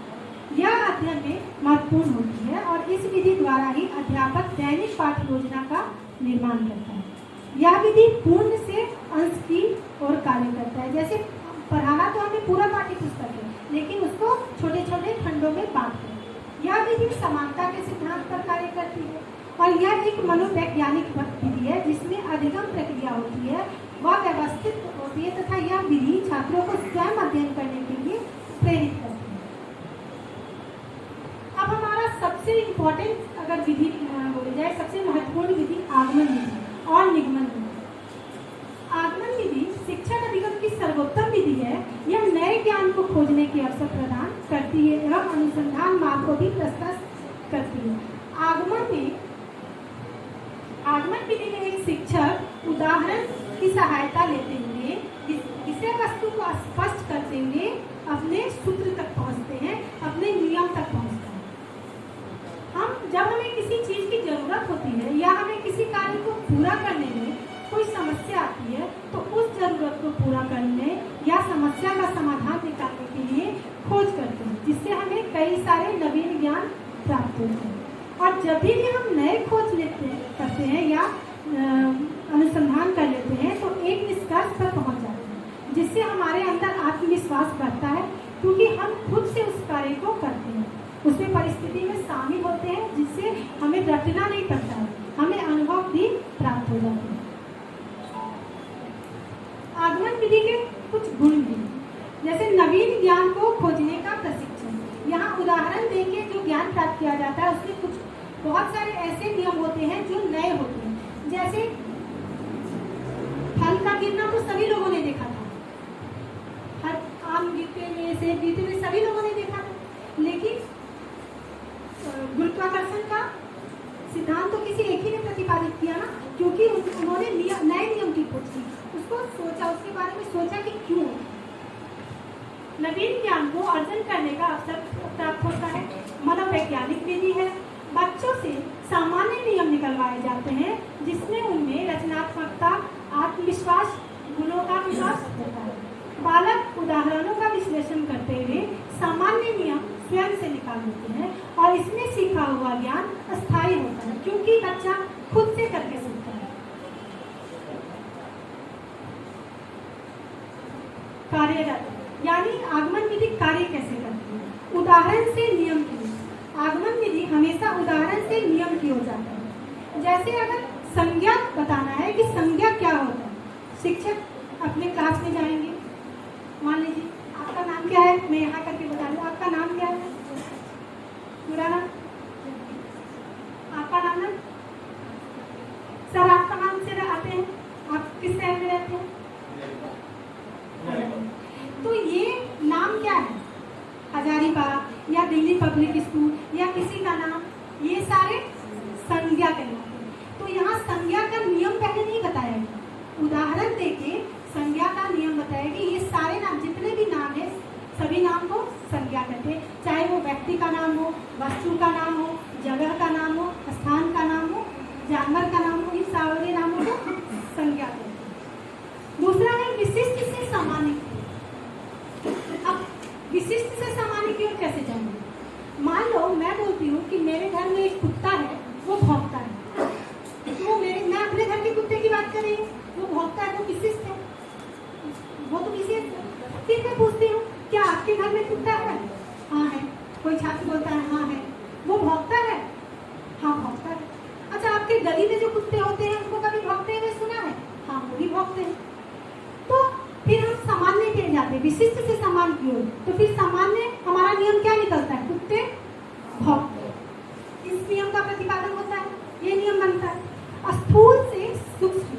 S2: यह अध्ययन में महत्वपूर्ण होती है और इस विधि द्वारा ही अध्यापक दैनिक पाठ्य योजना का निर्माण करता है। यह विधि पूर्ण से अंश की ओर कार्य करता है। जैसे पढ़ाना तो हमें पूरा पाठ्य पुस्तक है, लेकिन उसको छोटे छोटे खंडों में बांटते हैं। यह विधि समानता के सिद्धांत पर कार्य करती है और यह एक मनोवैज्ञानिक विधि है जिसमें अधिगम प्रक्रिया होती है, वह व्यवस्थित होती है तथा यह विधि छात्रों को स्वयं अध्ययन करने के लिए प्रेरित करती है। अब हमारा सबसे इम्पोर्टेंट अगर विधि बोली जाए, सबसे महत्वपूर्ण विधि आगमन विधि और निगमन विधि। आगमन विधि शिक्षण अधिगम की सर्वोत्तम विधि है। यह नए ज्ञान को खोजने के अवसर प्रदान करती है एवं अनुसंधान मार्ग को भी प्रस्तुत करती है। आगमन विधि में एक शिक्षक उदाहरण की सहायता लेते हुए विषय वस्तु को स्पष्ट करते हुए अपने सूत्र तक पहुंचते हैं, अपने नियम तक पहुंचते हैं। जब हमें किसी चीज की जरूरत होती है या हमें किसी कार्य को पूरा करने में कोई समस्या आती है, तो उस जरूरत को पूरा करने या समस्या का समाधान निकालने के लिए खोज करते हैं, जिससे हमें कई सारे नवीन ज्ञान प्राप्त होते हैं। और जब भी हम नए खोज करते हैं या अनुसंधान कर लेते हैं, तो एक निष्कर्ष पर पहुंच जाते हैं, जिससे हमारे अंदर आत्मविश्वास बढ़ता है कार्य को करते हैं, उसमें परिस्थिति में शामिल होते हैं, जिससे हमें रटना नहीं पड़ता है, हमें अनुभव भी प्राप्त हो जाते हैं। आगमन विधि के कुछ गुण भी, जैसे नवीन ज्ञान को खोजने का प्रशिक्षण। यहाँ उदाहरण देके जो ज्ञान प्राप्त किया जाता है उसमें कुछ बहुत सारे ऐसे नियम होते हैं जो नए होते हैं। जैसे फल का गिरना तो सभी लोगों ने देखा था, हर आम गिरते हुए, सेब गिरते हुए सभी लोगों ने देखा था, लेकिन गुरुत्वाकर्षण का सिद्धांत तो किसी एक ही ने प्रतिपादित किया ना, क्योंकि उन्होंने नए नियम की खोज की, उसको सोचा, उसके बारे में सोचा कि क्यों। नवीन ज्ञान को अर्जन करने का अवसर प्राप्त होता है। मनोवैज्ञानिक विधि है, बच्चों से सामान्य नियम निकलवाए जाते हैं जिसमें उनमें रचनात्मकता, आत्मविश्वास गुणों का विकास होता है। बालक उदाहरणों का विश्लेषण करते हुए सामान्य नियम स्वयं से निकाल लेते हैं और इसमें सीखा हुआ ज्ञान अस्थायी होता है, क्योंकि बच्चा खुद से करके सीखता है। कार्यरत यानी आगमन विधि कार्य कैसे करती है। उदाहरण से नियम की, आगमन विधि हमेशा उदाहरण से नियम की हो जाता है। जैसे अगर संज्ञा बताना है कि संज्ञा क्या होता है, शिक्षक अपने क्लास में जाएंगे, मान लीजिए आपका नाम क्या है, मैं यहाँ करके बता रही हूँ, आपका नाम क्या है, पूरा नाम, आपका नाम है सर, आप कहाँ से आते हैं, आप किस शहर में रहते हैं, तो ये नाम क्या है, हजारीबाग या दिल्ली पब्लिक स्कूल या किसी का नाम, ये सारे संज्ञा कहलाते हैं। तो यहाँ संज्ञा का नियम पहले नहीं बताया गया, उदाहरण देके संज्ञा का नियम बताया कि ये सारे नाम, जितने भी नाम है सभी नाम को संज्ञा कहते हैं, चाहे वो व्यक्ति का नाम हो, वस्तु का नाम हो, जगह का नाम हो, स्थान का नाम हो, जानवर का नाम हो, इन सारे नामों को संज्ञा कहते हैं। दूसरा है विशिष्ट से सामान्य। अब विशिष्ट से सामान्य की ओर कैसे जाएंगे। मान लो मैं बोलती हूँ कि मेरे घर में एक कुत्ता है, वो भौंकता है, वो मैं अपने घर के कुत्ते की बात कर रही हूँ, वो भौंकता है, वो विशिष्ट है, वो तो विशेष है। फिर मैं पूछती हूँ क्या आपके घर में कुत्ता है, हाँ है, कोई छात्र बोलता है हाँ है, वो भौंकता है, हाँ भौंकता है। अच्छा आपके गली में जो कुत्ते होते हैं उनको कभी भौंकते हुए सुना है, हाँ वो भी भौंकते हैं। तो फिर हम सामान्य पे जाते हैं, विशिष्ट से सामान्य की ओर, तो फिर सामान्य हमारा नियम क्या निकलता है, कुत्ते भौंकते, इस नियम का प्रतिपादन होता है, ये नियम बनता है। स्थूल से सूक्ष्म,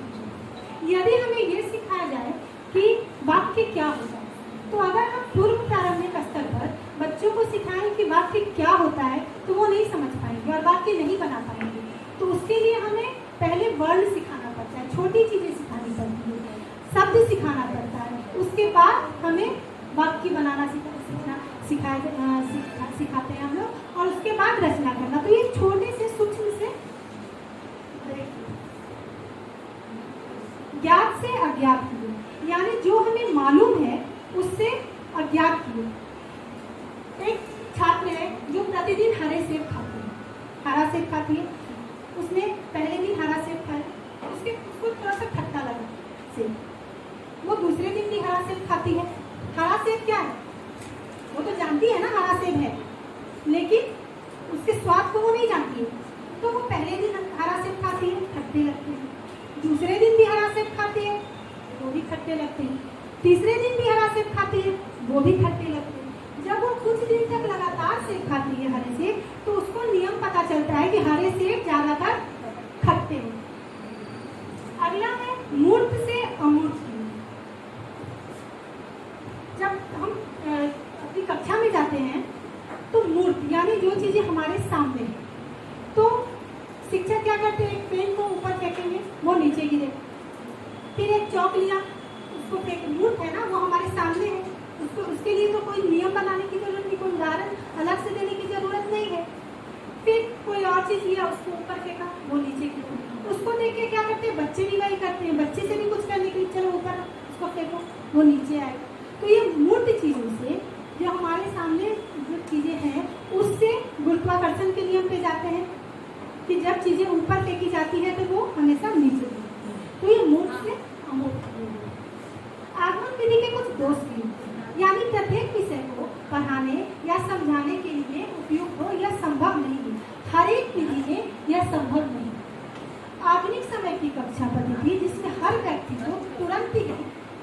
S2: यदि हमें ये सिखाया जाए कि वाक्य क्या होता है, तो अगर हम पूर्व प्रारंभिक स्तर पर बच्चों को सिखाएं कि वाक्य क्या होता है तो वो नहीं समझ पाएंगे और वाक्य नहीं बना पाएंगे। तो उसके लिए हमें पहले वर्ड सिखाना पड़ता है, छोटी चीजें सिखानी पड़ती है, शब्द सिखाना पड़ता है, उसके बाद हमें वाक्य बनाना सिखाते हैं हम लोग, और उसके बाद रचना करना। तो ये छोटे से सूक्ष्म से ज्ञात से अज्ञात की, यानी जो हमें मालूम है उससे अज्ञात की। एक छात्र है जो प्रतिदिन हरे सेब खाती है, हरा सेब खाती है, उसने पहले दिन हरा सेब खाया, उसको थोड़ा सा खट्टा लगा सेब, वो दूसरे दिन भी हरा सेब खाती है। हरा सेब क्या है, वो तो जानती है ना हरा सेब है, लेकिन उसके स्वाद को वो नहीं जानती है, तो वो पहले दिन हरा सेब खाती है, खट्टे लगते हैं, दूसरे दिन भी हरा सेब खाती है, वो भी खट्टे लगते हैं, तीसरे दिन भी हरा सेब खाती है, वो भी खट्टे लगते हैं। जब वो कुछ दिन तक लगातार सेब खाती है हरे सेब, तो उसको नियम पता चलता है कि हरे सेब ज्यादातर खट्टे हैं। अगला है मूर्त से अमूर्त। जब हम अपनी कक्षा में जाते हैं तो मूर्त यानी जो चीजें हमारे सामने है, तो शिक्षक क्या करते हैं, एक पेन को ऊपर फेंकेंगे, वो नीचे गिरे, फिर एक चौक लिया, उसको फेंक, मूर्त है ना, वो हमारे सामने है, उसको उसके लिए तो कोई नियम बनाने की जरूरत नहीं, कोई उदाहरण अलग से देने की जरूरत नहीं है। फिर कोई और चीज लिया, उसको ऊपर फेंका, वो नीचे गिरा, उसको देख के क्या करते हैं, बच्चे भी वही करते हैं, बच्चे से भी कुछ करने के लिए चलो ऊपर उसको फेंको, वो नीचे आएगा। तो ये मूर्त चीजों से, जो हमारे सामने जो चीजें हैं, उससे गुरुत्वाकर्षण के नियम पे जाते हैं कि जब चीजें ऊपर फेंकी जाती है तो वो हमेशा नीचे गिरती है। तो ये मूर्त से अमूर्त। आगमन विधि के कुछ दोष भी, यानी प्रत्येक विषय को पढ़ाने या समझाने के लिए उपयुक्त हो यह संभव नहीं है। हर एक विधि में यह संभव नहीं है। आधुनिक समय की कक्षा पद्धति जिसमें हर व्यक्ति को तुरंत ही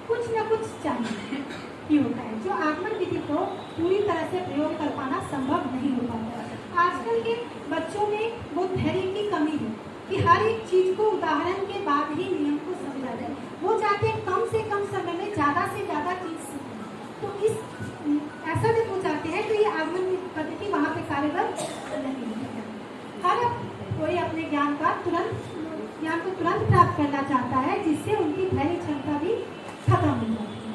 S2: कुछ न कुछ चाहिए ही होता है, जो आगमन विधि को पूरी तरह से प्रयोग कर पाना संभव नहीं हो पाता। आजकल के बच्चों में वो धैर्य की कमी है कि हर एक चीज को उदाहरण के बाद ही नियम को समझा जाए। वो चाहते हैं कम से कम समय में ज़्यादा से ज़्यादा चीज सीखें। तो इस ऐसा जब वो चाहते हैं तो ये आगमन पद्धति वहाँ पे कारगर नहीं है। हर कोई अपने ज्ञान को तुरंत प्राप्त करना चाहता है, जिससे उनकी धैर्य क्षमता भी खत्म हो जाती है।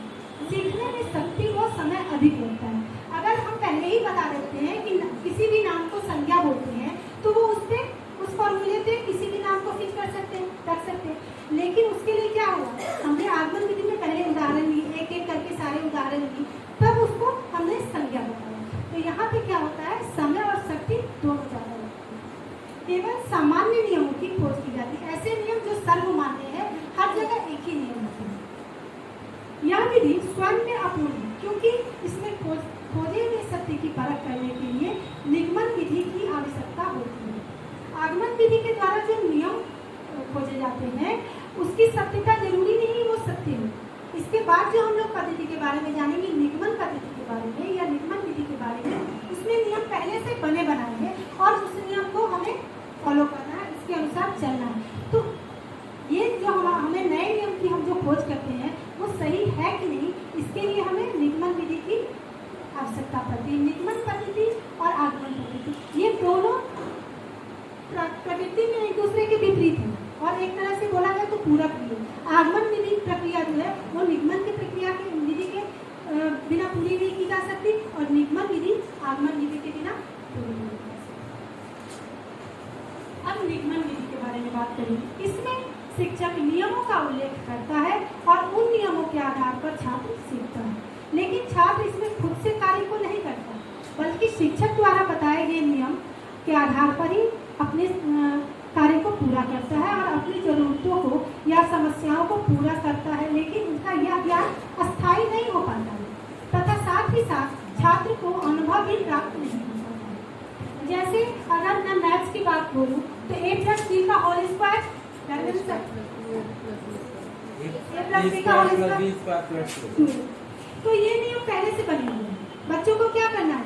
S2: सीखने में शक्ति व समय अधिक लगता है। अगर हम पहले ही बता देते हैं कि किसी भी नाम को संज्ञा बोलते हैं तो वो उस फॉर्मूले पे किसी भी नाम को फिट कर सकते हैं, रख सकते हैं। लेकिन उसके लिए क्या हुआ, हमने आगमन विधि में पहले उदाहरण लिए, एक एक करके सारे उदाहरण लिए, तब उसको हमने संज्ञा बताया। तो यहाँ पे क्या होता है, समय और शक्ति दोनों ज़्यादा लगते हैं। केवल सामान्य नियमों की खोज की जाती है, ऐसे नियम जो सर्वमान्य है, हर जगह एक ही नियम होते हैं। यह विधि स्वयं में अपूर्ण है, क्योंकि इसमें खोजे हुए सत्य की परख करने के लिए निगमन विधि की आवश्यकता होती है। आगमन विधि के द्वारा जो नियम खोजे जाते हैं उसकी सत्यता जरूरी नहीं वो सत्य हो। इसके बाद जो हम लोग पद्धति के बारे में जानेंगे, निगमन पद्धति के बारे में या निगमन विधि के बारे में, उसमें नियम पहले से बने बनाए हैं और उस नियम को हमें फॉलो करना है, उसके अनुसार चलना है। तो ये जो हमें नए नियम की हम जो खोज करते हैं वो सही है कि नहीं, इसके लिए हमें निगमन विधि की आवश्यकता पड़ती है। निगमन पद्धति और आगमन पद्धति ये दोनों प्रकृति में एक दूसरे के विपरीत है और एक तरह से बोला जाए तो पूरक भी है। आगमन विधि प्रक्रिया जो है वो निगमन की प्रक्रिया के विधि के बिना पूरी नहीं की जा सकती और निगमन विधि आगमन विधि के बिना पूरी नहीं की जा सकती। अब निगमन विधि के बारे में बात करेंगे। इसमें शिक्षक नियमों का उल्लेख करता है और उन नियमों के आधार पर छात्र सीखता है, लेकिन छात्र इसमें खुद से कार्य को नहीं करता, बल्कि शिक्षक द्वारा बताए गए नियम के आधार पर ही अपने कार्य को पूरा करता है और अपनी जरूरतों को या समस्याओं को पूरा करता है। लेकिन उनका यह ज्ञान अस्थायी नहीं हो पाता है तथा साथ ही साथ छात्र को अनुभव भी प्राप्त नहीं हो पाता है। जैसे अगर मैं मैथ्स की बात बोलूँ तो a+b का होल स्क्वायर, तो ये नियम पहले से बने हुए हैं। बच्चों को क्या करना है,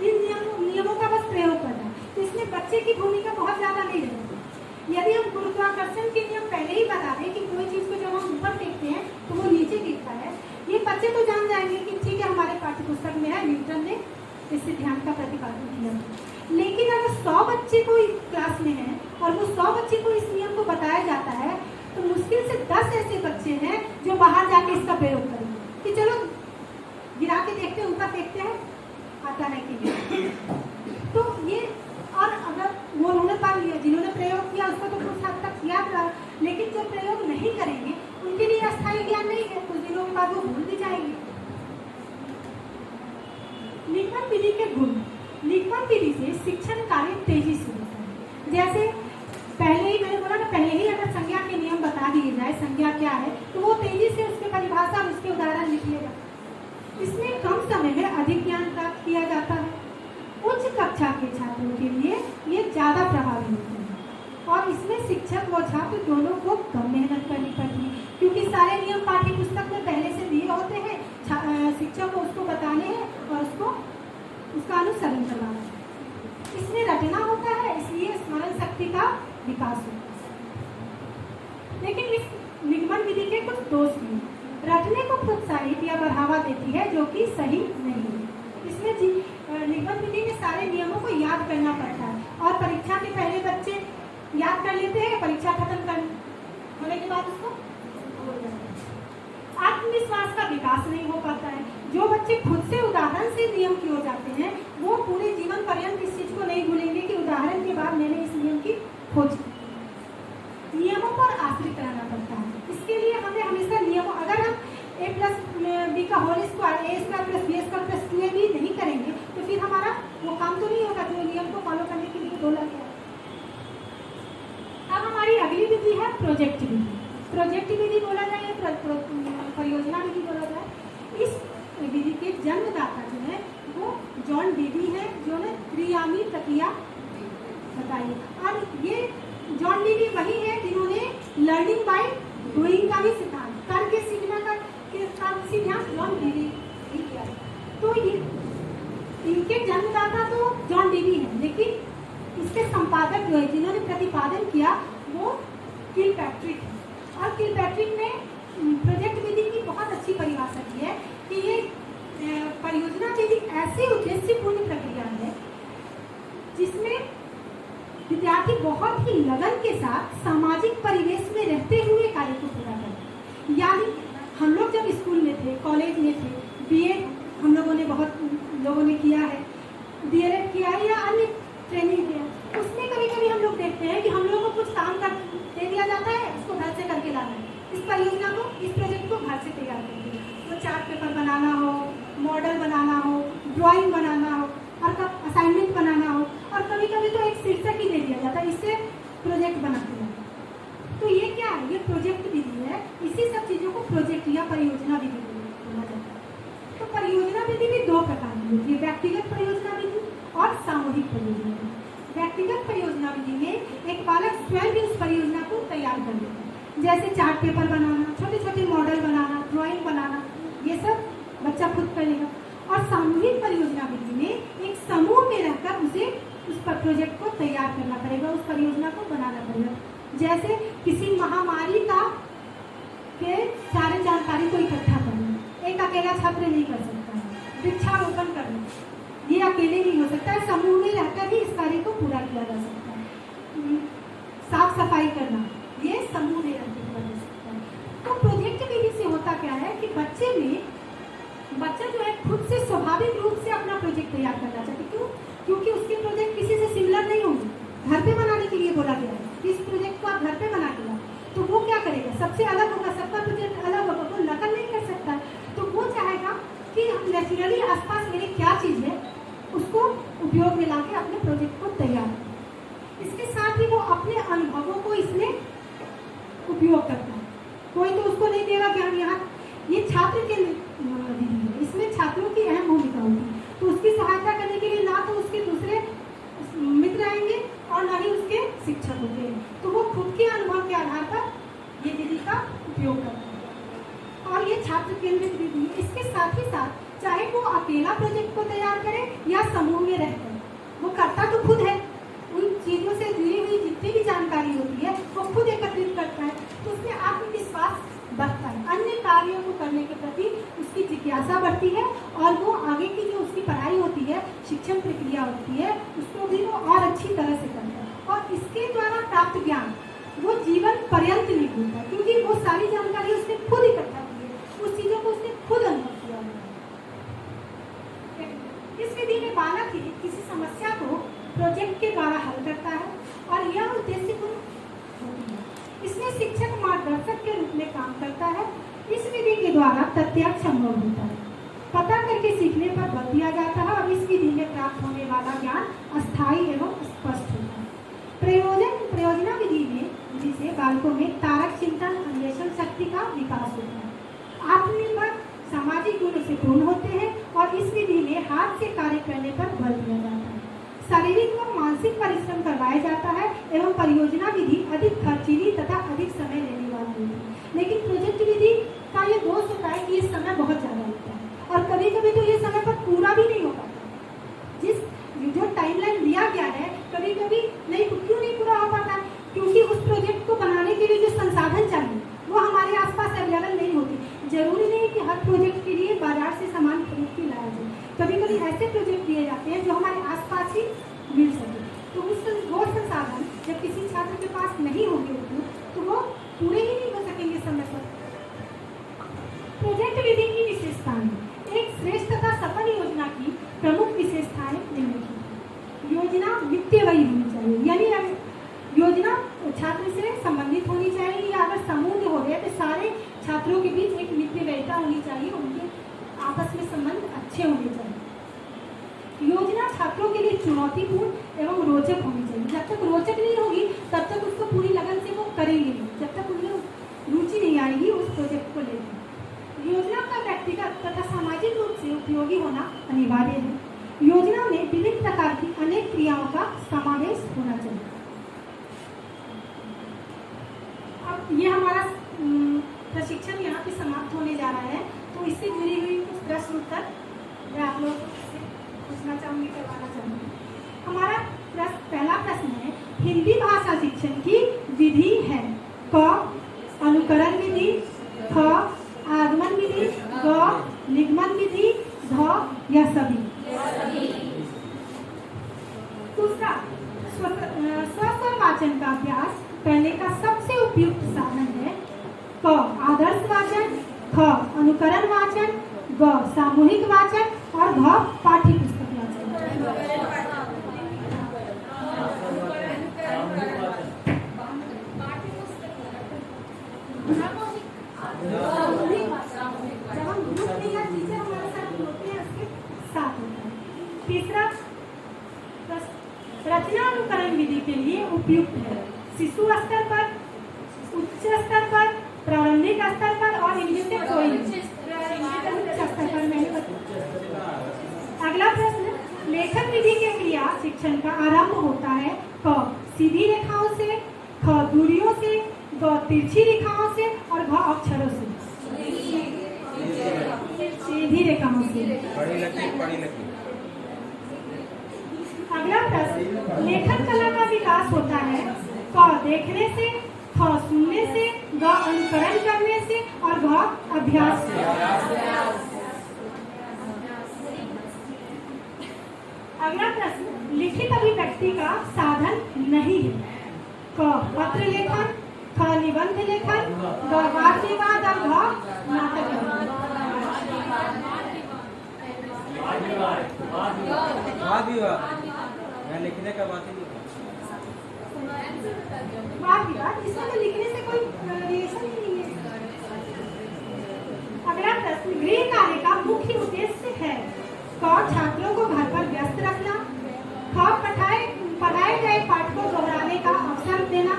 S2: इन नियमों का बस प्रयोग करना है। तो इसमें बच्चे की भूमिका बहुत ज्यादा नहीं रहती। यदि हम गुरुत्वाकर्षण के नियम पहले ही बता दें कि कोई चीज को जब हम ऊपर फेंकते हैं तो वो नीचे गिरता है, ये बच्चे तो जान जाएंगे कि ठीक है हमारे पाठ्यपुस्तक में है, न्यूटन ने इस सिद्धांत का प्रतिपादन किया। लेकिन अगर 100 बच्चे को क्लास में हैं और वो 100 बच्चे को इस नियम को बताया जाता है तो मुश्किल से 10 ऐसे बच्चे हैं जो बाहर जाके इसका प्रयोग करेंगे कि चलो गिरा के देखते हैं, ऊपर देखते हैं आता है कि नहीं। तो ये और अगर वो उन्होंने पढ़ लिया, जिन्होंने प्रयोग किया उसको तो कुछ हद तक याद रहा, लेकिन जो प्रयोग नहीं करेंगे उनके लिए अस्थायी ज्ञान नहीं है, कुछ दिनों के बाद वो भूल भी जाएंगे। निगमन विधि के गुण। निगमन विधि से शिक्षण कार्य तेजी से होता है। जैसे पहले ही मैंने बोला ना, पहले ही अगर संज्ञा के नियम बता दिए जाए संज्ञा क्या है तो वो तेजी से उसके परिभाषा और उसके उदाहरण लिख लिएगा। इसमें कम समय में अधिक ज्ञान प्राप्त किया जाता है। उच्च कक्षा के छात्रों के लिए ये ज़्यादा प्रभावी होते हैं और इसमें शिक्षक व छात्र दोनों को कम मेहनत करनी पड़ती है, क्योंकि सारे नियम पाठ्य पुस्तक में पहले से दिए होते हैं। शिक्षक को उसको बताने हैं और उसका अनुसरण करवाना है। इसमें रटना होता है, इसलिए स्मरण शक्ति का विकास होता है। लेकिन इस निगमन विधि के कुछ दोष भी, रटने को प्रोत्साहित या बढ़ावा देती है जो कि सही नहीं है। इसमें निगमन विधि में सारे नियमों को याद करना पड़ता है और परीक्षा के पहले बच्चे याद कर लेते हैं, परीक्षा खत्म होने के बाद उसको भूल जाते हैं। आत्मविश्वास का विकास नहीं हो पाता है। जो बच्चे खुद से उदाहरण से नियम की ओर जाते हैं वो पूरे जीवन पर्यंत इस चीज को नहीं भूलेंगे कि उदाहरण के बाद मैंने इस नियम की खोज की। नियमों पर आश्रित रहना पड़ता है। इसके लिए हमें हमेशा नियमों, अगर हम a+b का whole square a² + b² + 2ab नहीं करेंगे तो फिर हमारा वो काम तो नहीं होगा जो नियम को फॉलो करने के लिए बोला गया। अब हमारी अगली विधि है प्रोजेक्ट विधि। प्रोजेक्ट विधि बोला जाए, परियोजना विधि बोला जाए। इस विधि के जन्म क्रियामी प्रक्रिया बताइए। और ये जॉन डीवी वही है जिन्होंने लर्निंग बाय डूइंग का भी सिद्धांत, करके सीखना का सिद्धांत जॉन डीवी ही किया है। तो ये इनके जन्मदाता तो जॉन डीवी है, लेकिन इसके संपादक जो है जिन्होंने प्रतिपादन किया वो किलपैट्रिक है। और किलपैट्रिक ने प्रोजेक्ट विधि की बहुत अच्छी परिभाषा की है कि ये परियोजना विधि ऐसी उद्देश्यपूर्ण प्रक्रिया है जिसमें विद्यार्थी बहुत ही लगन के साथ सामाजिक परिवेश में रहते हुए कार्य को पूरा करें। यानी हम लोग जब स्कूल में थे, कॉलेज में थे, बीएड हम लोगों ने बहुत लोगों ने किया है, डीएलएड किया है या अन्य ट्रेनिंग किया, उसमें कभी कभी हम लोग देखते हैं कि हम लोगों को कुछ काम कर दे दिया जाता है, उसको घर से करके लाना है। इस परियोजना को, इस प्रोजेक्ट को घर से तैयार करके, तो चार्ट पेपर बनाना हो, मॉडल बनाना हो, ड्राइंग बनाना हो और कब असाइनमेंट बनाना हो, और कभी कभी तो एक शीर्षक ही दे दिया जाता है, इससे प्रोजेक्ट बनाते हैं। तो ये क्या है? ये प्रोजेक्ट विधि है। इसी सब चीज़ों को प्रोजेक्ट या परियोजना विधि बोला जाता है। तो परियोजना विधि भी दो प्रकार की होती है, व्यक्तिगत परियोजना विधि और सामूहिक परियोजना विधि। व्यक्तिगत परियोजना विधि में एक बालक स्वयं भी उस परियोजना को तैयार कर लेता है, जैसे चार्ट पेपर बनाना, छोटे छोटे मॉडल बनाना, ड्राइंग बनाना, ये सब बच्चा खुद करेगा। और सामूहिक परियोजना विधि में एक समूह में रहकर उसे उस पर प्रोजेक्ट को तैयार करना पड़ेगा, उस परियोजना को बनाना पड़ेगा। जैसे किसी महामारी का के सारे जानकारी को इकट्ठा करना, एक अकेला छात्र नहीं कर सकता है। वृक्षारोपण करना, ये अकेले नहीं हो सकता है, समूह में रहकर ही इस कार्य को पूरा किया जा सकता है। साफ सफाई करना, ये समूह में रहकर किया जा सकता है। तो प्रोजेक्ट विधि से होता क्या है कि बच्चा जो है खुद से स्वाभाविक रूप से अपना प्रोजेक्ट तैयार करना चाहते। क्यों? क्योंकि उसके प्रोजेक्ट किसी से सिमिलर नहीं होंगे। घर पे बनाने के लिए बोला गया है, इस प्रोजेक्ट को आप घर पे बना के लाओ, तो वो क्या करेगा? सबसे अलग होगा, सबका प्रोजेक्ट अलग होगा, वो नकल नहीं कर सकता। तो वो चाहेगा कि हम नेचुरली आसपास मेरी क्या चीज़ है उसको उपयोग में ला के अपने प्रोजेक्ट को तैयार करें। इसके साथ ही वो अपने अनुभवों को इसमें उपयोग करता है। कोई तो उसको नहीं देगा कि हम यहाँ, ये छात्र के विधि है, इसमें छात्रों की अहम भूमिका होगी। तो उसकी सहायता करने के लिए ना तो उसके दूसरे मित्र आएंगे और ना ही उसके शिक्षक होंगे, तो वो खुद के अनुभव के आधार पर ये विधि का उपयोग करता है। और ये छात्र केंद्रित विधि है। इसके साथ ही साथ चाहे वो अकेला प्रोजेक्ट को तैयार करे या समूह में रहकर, वो करता तो खुद है, उन चीज़ों से जुड़ी हुई जितनी भी जानकारी होती है वो खुद एकत्रित करता है, तो उसमें आत्मविश्वास बढ़ता है, अन्य कार्यों को करने के प्रति उसकी जिज्ञासा बढ़ती है, और वो आगे की जो उसकी पढ़ाई होती है, शिक्षण प्रक्रिया होती है, उसको भी वो और अच्छी तरह से करता है। और इसके द्वारा प्राप्त ज्ञान वो जीवन पर्यंत नहीं भूलता, क्योंकि वो सारी जानकारी उसने खुद इकट्ठा की है, उस चीज़ों को उसने खुद अनुभव किया है। इस विधि में बालक ही किसी समस्या को प्रोजेक्ट के द्वारा हल करता है और यह उद्देश्यपूर्ण होती है। इसमें शिक्षक मार्गदर्शक के रूप में काम करता है। इस विधि के द्वारा प्रत्यक्ष संभव होता है, पता करके सीखने पर बल दिया जाता है, और इस विधि में प्राप्त होने वाला ज्ञान अस्थायी एवं स्पष्ट होता है। प्रयोजना विधि में जिसे बालकों में तारक चिंतन, अन्वेषण शक्ति का विकास होता है, आत्मनिर्भर सामाजिक गुण से पूर्ण होते हैं, और इस विधि में हाथ से कार्य करने पर बल दिया जाता है, शारीरिक व मानसिक परिश्रम करवाया जाता है, एवं परियोजना विधि अधिक खर्चीली तथा अधिक समय लेने वाली होती है। लेकिन प्रोजेक्ट विधि का ये दोष होता है कि ये समय बहुत ज़्यादा लगता है, और कभी कभी तो ये समय पर पूरा भी नहीं हो पाता। जो टाइमलाइन दिया गया है कभी कभी नहीं, क्यों नहीं पूरा हो पाता? क्योंकि उस प्रोजेक्ट को बनाने के लिए जो संसाधन चाहिए वो हमारे आसपास अवेलेबल नहीं होती। जरूरी नहीं कि हर प्रोजेक्ट के लिए बाजार से सामान खरीद के लाया जाए, कभी कभी ऐसे प्रोजेक्ट दिए जाते हैं जो हमारे आसपास ही मिल सके। तो वो संसाधन जब किसी छात्र के पास नहीं होंगे तो वो पूरे ही नहीं हो सकेंगे समय पर। प्रोजेक्ट विधि की विशेषताएं, एक श्रेष्ठ तथा सफल योजना की प्रमुख विशेषताएं निम्नलिखित हैं। योजना वित्तीयवयी होनी चाहिए, यानी योजना छात्र से संबंधित होनी चाहिए, या अगर समूह में हो रहे हैं तो सारे छात्रों के बीच एक मित्रवयता होनी चाहिए, उनके आपस में संबंध अच्छे होने चाहिए। योजना छात्रों के लिए चुनौतीपूर्ण एवं रोचक होनी चाहिए। जब तक रोचक नहीं होगी तब तक उसको पूरी लगन से वो करेंगे नहीं, जब तक उनमें रुचि नहीं आएगी उस प्रोजेक्ट को लेकर। योजना का व्यक्तिगत तथा सामाजिक रूप से उपयोगी होना अनिवार्य है। योजना में विभिन्न प्रकार की अनेक क्रियाओं का समावेश होना चाहिए। अब ये हमारा प्रशिक्षण यहाँ पे समाप्त होने जा रहा है, तो इससे जुड़ी हुई कुछ प्रश्न उत्तर मैं आप लोगों से पूछना चाहूँगी, करवाना चाहूँगी। हमारा पहला प्रश्न है, हिंदी भाषा शिक्षण की विधि है। क अनुकरण विधि, ख आगमन विधि, ग निगमन विधि, ध या सभी। दूसरा, स्व वाचन का अभ्यास करने का सबसे उपयुक्त साधन है। क आदर्श वाचन, ख अनुकरण वाचन, ग सामूहिक वाचन और घ पाठ्य पुस्तक वाचन। जब हम ग्रुप में या टीचर हमारे साथ होते हैं उसके साथ होता है। तीसरा, रचना अनुकरण विधि के लिए उपयुक्त है। शिशु स्तर पर, उच्च स्तर पर, प्रारंभिक स्तर पर और इनमें से कोई उच्च स्तर पर नहीं बता। अगला प्रश्न, लेखन विधि के क्रिया शिक्षण का आरंभ होता है। क सीधी रेखाओं से, ख दूरियों से, ग तिरछी रेखाओं से और घ अक्षरों से। सीधी रेखाओं से। अगला प्रश्न, लेखन कला का विकास होता है। क देखने से, ख सुनने से, ग अनुकरण करने से और घ अभ्यास से। अगला प्रश्न, लिखित अभिव्यक्ति का साधन नहीं है। क पत्र लेखन, ख निबंध लेखन, ग वाद विवाद और घ नाटक लेखन।
S7: लिखने का बात ही
S2: वाद विवाद, इसमें तो लिखने से कोई रिलेशन ही नहीं है। अगला प्रश्न, गृह कार्य का मुख्य उद्देश्य है। क छात्रों को घर पर व्यस्त रखना, ख पढ़ाए गए पाठ को दोहराने का अवसर देना,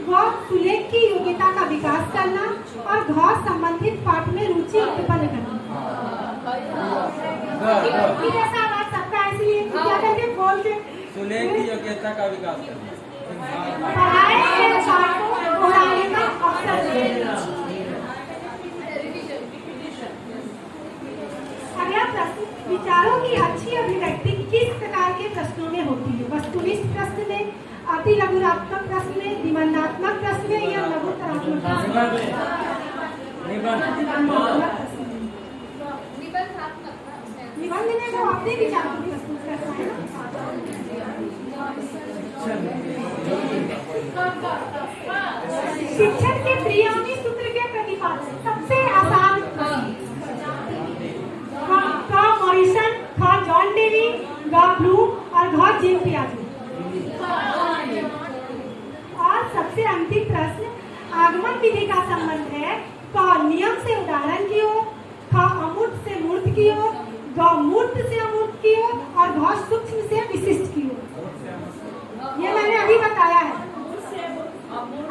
S2: ग सुलेख की योग्यता का विकास करना और घ संबंधित पाठ में रुचि उत्पन्न करना। फिर ऐसा आवाज सबका इसलिए क्या करके बोलते,
S7: सुलेख की योग्यता का विकास करना,
S2: पढ़ाए गए पाठ को दोहराने का अवसर देना। अगला प्रश्न, विचारों की अच्छी अभिव्यक्ति किस प्रकार के प्रश्नों में होती है। वस्तुनिष्ठ प्रश्न में, अति लघुरात्मक प्रश्न में, निबंधात्मक प्रश्न में या लघुतरात्मक प्रश्न में। निबंध में वो अपने विचारों को प्रस्तुत करता है। शिक्षण के त्रियामी सूत्र के प्रतिपादन सबसे आसान क मॉरिसन, ख जॉन डेवी, ग ब्लूम और घ जीन पियाजे। और सबसे अंतिम प्रश्न, आगमन विधि का संबंध है। क नियम से उदाहरण की ओर, ख अमूर्त से मूर्त की ओर, ग मूर्त से अमूर्त की ओर और घ सूक्ष्म से विशिष्ट की ओर। ये मैंने अभी बताया है।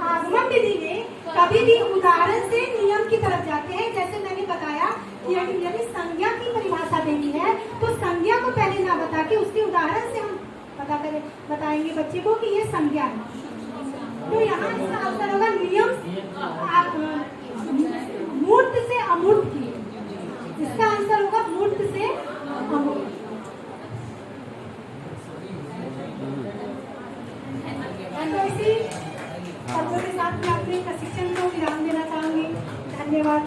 S2: आगमन विधि में कभी भी उदाहरण से नियम की तरफ जाते हैं। जैसे मैंने बताया कि यदि संज्ञा की परिभाषा देनी है तो संज्ञा को पहले ना बता के उसके उदाहरण से हम बताएंगे बच्चे को कि ये संज्ञा है। तो यहाँ इसका आंसर होगा नियम मूर्त से अमूर्त की। इसका आंसर होगा मूर्त से अमूर्त। तो इसी शब्दों के साथ मैं अपने प्रशिक्षण को विराम देना चाहूंगी। धन्यवाद।